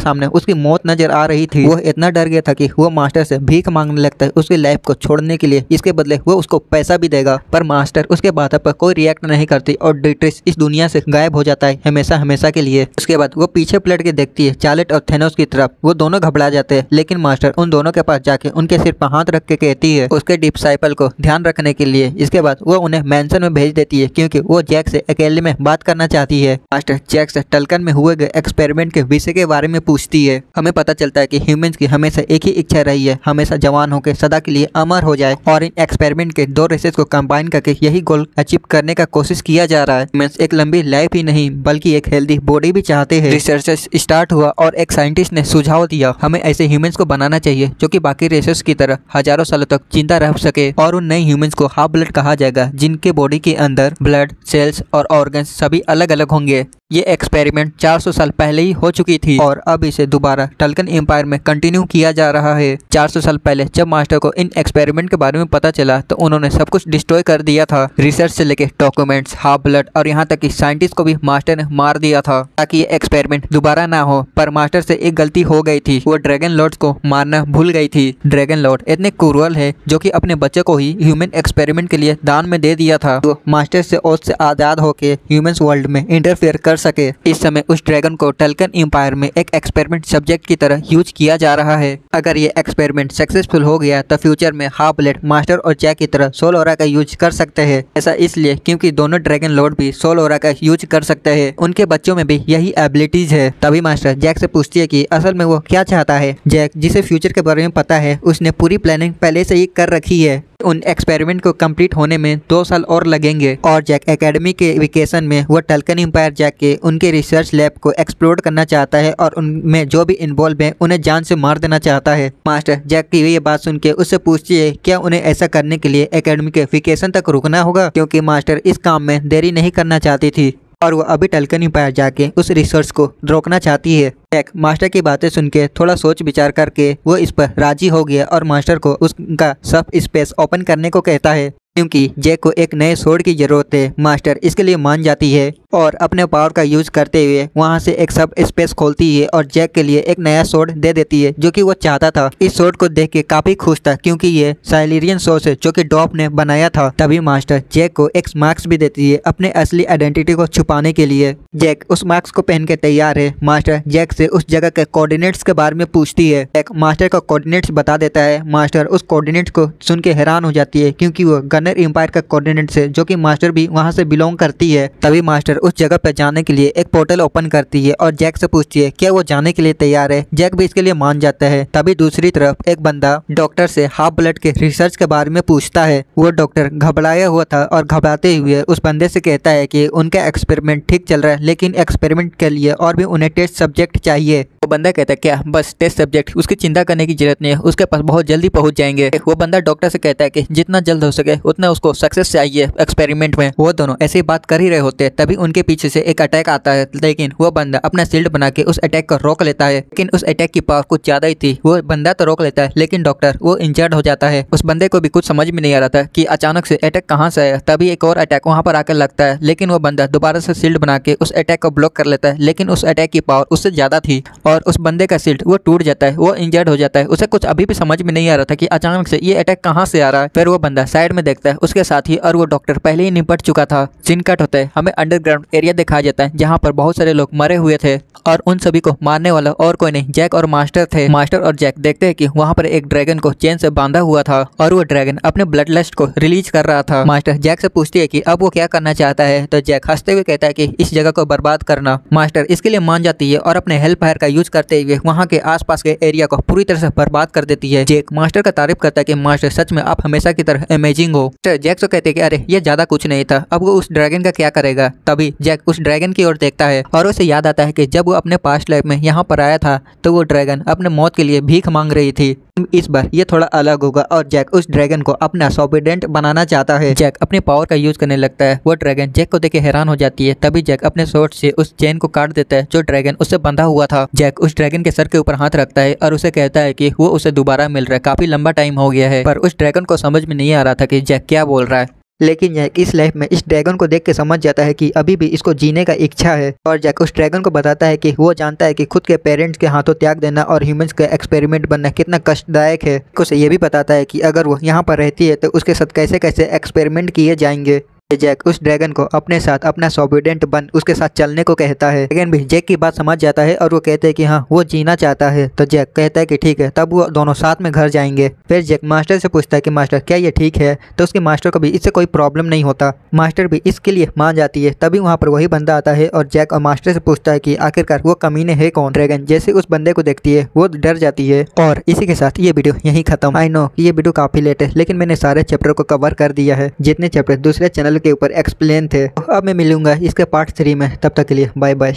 सामने उसकी मौत नजर आ रही थी। वो इतना डर गया था कि वो मास्टर से भीख मांगने लगता है उसकी लाइफ को छोड़ने के लिए। इसके बदले वो उसको पैसा भी देगा। पर मास्टर उसके बातों पर कोई रिएक्ट नहीं करती और डिट्रिस इस दुनिया से गायब हो जाता है हमेशा हमेशा के लिए। उसके बाद वो पीछे पलट के देखती है चार्लेट और थेनोस की तरफ। वो दोनों घबरा जाते हैं, लेकिन मास्टर उन दोनों के पास जाके उनके सिर पर हाथ रख के कहती है उसके डिसाइपल को ध्यान रखने के लिए। इसके बाद वो उन्हें मैंसन में भेज देती है क्योंकि वो जैक से अकेले में बात करना चाहती है। मास्टर जैक से टल्कन में हुए गए एक्सपेरिमेंट के विषय के बारे में पूछती है। हमें पता चलता है कि ह्यूमंस की हमेशा एक ही इच्छा रही है, हमेशा जवान होकर सदा के लिए अमर हो जाए और इन एक्सपेरिमेंट के दो रेसेस को कंबाइन करके यही गोल अचीव करने का कोशिश किया जा रहा है। ह्यूमंस एक लंबी लाइफ ही नहीं बल्कि एक हेल्दी बॉडी भी चाहते हैं। रिसर्च स्टार्ट हुआ और एक साइंटिस्ट ने सुझाव दिया हमें ऐसे ह्यूमंस को बनाना चाहिए जो कि बाकी रेसेस की तरह हजारों सालों तक जिंदा रह सके और उन नए ह्यूमंस को हाफ ब्लड कहा जाएगा जिनके बॉडी के अंदर ब्लड सेल्स और ऑर्गन्स सभी अलग अलग होंगे। ये एक्सपेरिमेंट 400 साल पहले ही हो चुकी थी और अब इसे दोबारा टल्कन एम्पायर में कंटिन्यू किया जा रहा है। 400 साल पहले जब मास्टर को इन एक्सपेरिमेंट के बारे में पता चला तो उन्होंने सब कुछ डिस्ट्रॉय कर दिया था। रिसर्च से लेके डॉक्यूमेंट्स, हाफ ब्लड और यहाँ तक कि साइंटिस्ट को भी मास्टर ने मार दिया था ताकि ये एक्सपेरिमेंट दोबारा ना हो। पर मास्टर से एक गलती हो गई थी, वो ड्रैगन लॉर्ड्स को मारना भूल गई थी। ड्रैगन लॉर्ड इतने क्रूअल है जो कि अपने बच्चे को ही ह्यूमन एक्सपेरिमेंट के लिए दान में दे दिया था। वो मास्टर से ओथ से आजाद होके ह्यूमंस वर्ल्ड में इंटरफेयर कर सके। इस समय उस ड्रैगन को टल्कन एम्पायर में एक एक्सपेरिमेंट सब्जेक्ट की तरह यूज किया जा रहा है। अगर ये एक्सपेरिमेंट सक्सेसफुल हो गया तो फ्यूचर में हाफ ब्लड मास्टर और जैक की तरह सोल ओरा का यूज कर सकते हैं। ऐसा इसलिए क्योंकि दोनों ड्रैगन लॉर्ड भी सोल ओरा का यूज कर सकते हैं। उनके बच्चों में भी यही एबिलिटीज है। तभी मास्टर जैक से पूछती है कि असल में वो क्या चाहता है। जैक जिसे फ्यूचर के बारे में पता है, उसने पूरी प्लानिंग पहले से ही कर रखी है। उन एक्सपेरिमेंट को कंप्लीट होने में 2 साल और लगेंगे और जैक एकेडमी के वेकेशन में वो टल्कन एम्पायर जाके उनके रिसर्च लैब को एक्सप्लोर करना चाहता है और उनमें जो भी इन्वॉल्व है उन्हें जान से मार देना चाहता है। मास्टर जैक की ये बात सुन के उससे पूछती है क्या उन्हें ऐसा करने के लिए एकेडमी के वेकेशन तक रुकना होगा, क्योंकि मास्टर इस काम में देरी नहीं करना चाहती थी और वो अभी टल्कन एम्पायर जाके उस रिसर्च को रोकना चाहती है। जैक मास्टर की बातें सुन के थोड़ा सोच विचार करके वो इस पर राजी हो गया और मास्टर को उसका सब स्पेस ओपन करने को कहता है क्योंकि जैक को एक नए सोर्ड की जरूरत है। मास्टर इसके लिए मान जाती है और अपने पावर का यूज करते हुए वहां से एक सब स्पेस खोलती है और जैक के लिए एक नया सोर्ड दे देती है जो कि वो चाहता था। इस सोर्ड को देख के काफी खुश था क्योंकि ये साइलेरियन सोर्स है जो कि डॉप ने बनाया था। तभी मास्टर जैक को एक मास्क भी देती है अपने असली आइडेंटिटी को छुपाने के लिए। जैक उस मास्क को पहन के तैयार है। मास्टर जैक से उस जगह के कोऑर्डिनेट्स के बारे में पूछती है। जैक मास्टर को कोऑर्डिनेट्स बता देता है। मास्टर उस कोऑर्डिनेट्स को सुन के हैरान हो जाती है क्योंकि वो गनर एम्पायर का कोऑर्डिनेट्स है जो कि मास्टर भी वहां से बिलोंग करती है। तभी मास्टर उस जगह पर जाने के लिए एक पोर्टल ओपन करती है और जैक से पूछती है क्या वो जाने के लिए तैयार है। जैक भी इसके लिए मान जाता है। तभी दूसरी तरफ एक बंदा डॉक्टर से हाफ ब्लड के रिसर्च के बारे में पूछता है। वो डॉक्टर घबराया हुआ था और घबराते हुए उस बंदे से कहता है कि उनका एक्सपेरिमेंट ठीक चल रहा है, लेकिन एक्सपेरिमेंट के लिए और भी उन्हें टेस्ट सब्जेक्ट चाहिए। वो बंदा कहता है क्या बस टेस्ट सब्जेक्ट, उसकी चिंता करने की जरूरत नहीं है, उसके पास बहुत जल्दी पहुंच जाएंगे। वो बंदा डॉक्टर से कहता है कि जितना जल्द हो सके उतना उसको सक्सेस चाहिए एक्सपेरिमेंट में। वो दोनों ऐसी बात कर ही रहे होते हैं तभी उनके पीछे से एक अटैक आता है, लेकिन वो बंदा अपना शील्ड बना के उस अटैक को रोक लेता है। लेकिन उस अटैक की पावर कुछ ज्यादा ही थी। वो बंदा तो रोक लेता है लेकिन डॉक्टर वो इंजर्ड हो जाता है। उस बंदे को भी कुछ समझ में नहीं आ रहा था कि अचानक से अटैक कहाँ से आया। तभी एक और अटैक वहां पर आकर लगता है, लेकिन वो बंदा दोबारा से शील्ड बना के उस अटैक को ब्लॉक कर लेता है। लेकिन उस अटैक की पावर उससे ज्यादा थी और उस बंदे का शील्ड वो टूट जाता है, वो इंजर्ड हो जाता है। उसे कुछ अभी भी समझ में नहीं आ रहा था कि अचानक से ये अटैक कहाँ से आ रहा है। फिर वो बंदा साइड में देखता है उसके साथी और वो डॉक्टर पहले ही निपट चुका था। सीन कट होता है, हमें अंडरग्राउंड एरिया दिखाया जाता है जहाँ पर बहुत सारे लोग मरे हुए थे और उन सभी को मारने वाला और कोई नहीं जैक और मास्टर थे। मास्टर और जैक देखते हैं कि वहाँ पर एक ड्रैगन को चेन से बांधा हुआ था और वो ड्रैगन अपने ब्लड लस्ट को रिलीज कर रहा था। मास्टर जैक से पूछती है कि अब वो क्या करना चाहता है, तो जैक हंसते हुए कहता है कि इस जगह को बर्बाद करना। मास्टर इसके लिए मान जाती है और अपने हेल्प फायर का यूज करते हुए वहाँ के आसपास के एरिया को पूरी तरह से बर्बाद कर देती है। जैक मास्टर का तारीफ करता है कि मास्टर सच में आप हमेशा की तरह अमेजिंग हो। जैक से कहते हैं कि अरे ये ज्यादा कुछ नहीं था, अब वो उस ड्रैगन का क्या करेगा। तभी जैक उस ड्रैगन की ओर देखता है और उसे याद आता है कि जब वो अपने पास्ट लाइफ में यहाँ पर आया था तो वो ड्रैगन अपने मौत के लिए भीख मांग रही थी। इस बार ये थोड़ा अलग होगा और जैक उस ड्रैगन को अपना सॉबिडेंट बनाना चाहता है। जैक अपने पावर का यूज करने लगता है। वो ड्रैगन जैक को देख के हैरान हो जाती है। तभी जैक अपने स्वॉर्ड से उस चेन को काट देता है जो ड्रैगन उससे बंधा हुआ था। जैक उस ड्रैगन के सर के ऊपर हाथ रखता है और उसे कहता है कि वो उसे दोबारा मिल रहा है, काफी लंबा टाइम हो गया है। पर उस ड्रैगन को समझ में नहीं आ रहा था कि जैक क्या बोल रहा है। लेकिन जैक इस लाइफ में इस ड्रैगन को देख के समझ जाता है कि अभी भी इसको जीने का इच्छा है और जैक उस ड्रैगन को बताता है कि वो जानता है कि खुद के पेरेंट्स के हाथों त्याग देना और ह्यूमंस का एक्सपेरिमेंट बनना कितना कष्टदायक है। उसे ये भी बताता है कि अगर वो यहाँ पर रहती है तो उसके साथ कैसे कैसे एक्सपेरिमेंट किए जाएंगे। जैक उस ड्रैगन को अपने साथ अपना सॉबिडेंट बन उसके साथ चलने को कहता है। ड्रैगन भी जैक की बात समझ जाता है और वो कहते हैं कि हाँ वो जीना चाहता है। तो जैक कहता है कि ठीक है, तब वो दोनों साथ में घर जाएंगे। फिर जैक मास्टर से पूछता है कि मास्टर क्या ये ठीक है, तो उसके मास्टर को भी इससे कोई प्रॉब्लम नहीं होता। मास्टर भी इसके लिए मान जाती है। तभी वहाँ पर वही बंदा आता है और जैक और मास्टर से पूछता है कि आखिरकार वो कमीने है कौन। ड्रैगन जैसे उस बंदे को देखती है वो डर जाती है। और इसी के साथ ये वीडियो यहीं खत्म। आई नो ये वीडियो काफी लेट है लेकिन मैंने सारे चैप्टर को कवर कर दिया है जितने चैप्टर दूसरे चैनल के ऊपर एक्सप्लेन थे। अब मैं मिलूंगा इसके पार्ट 3 में, तब तक के लिए बाय बाय।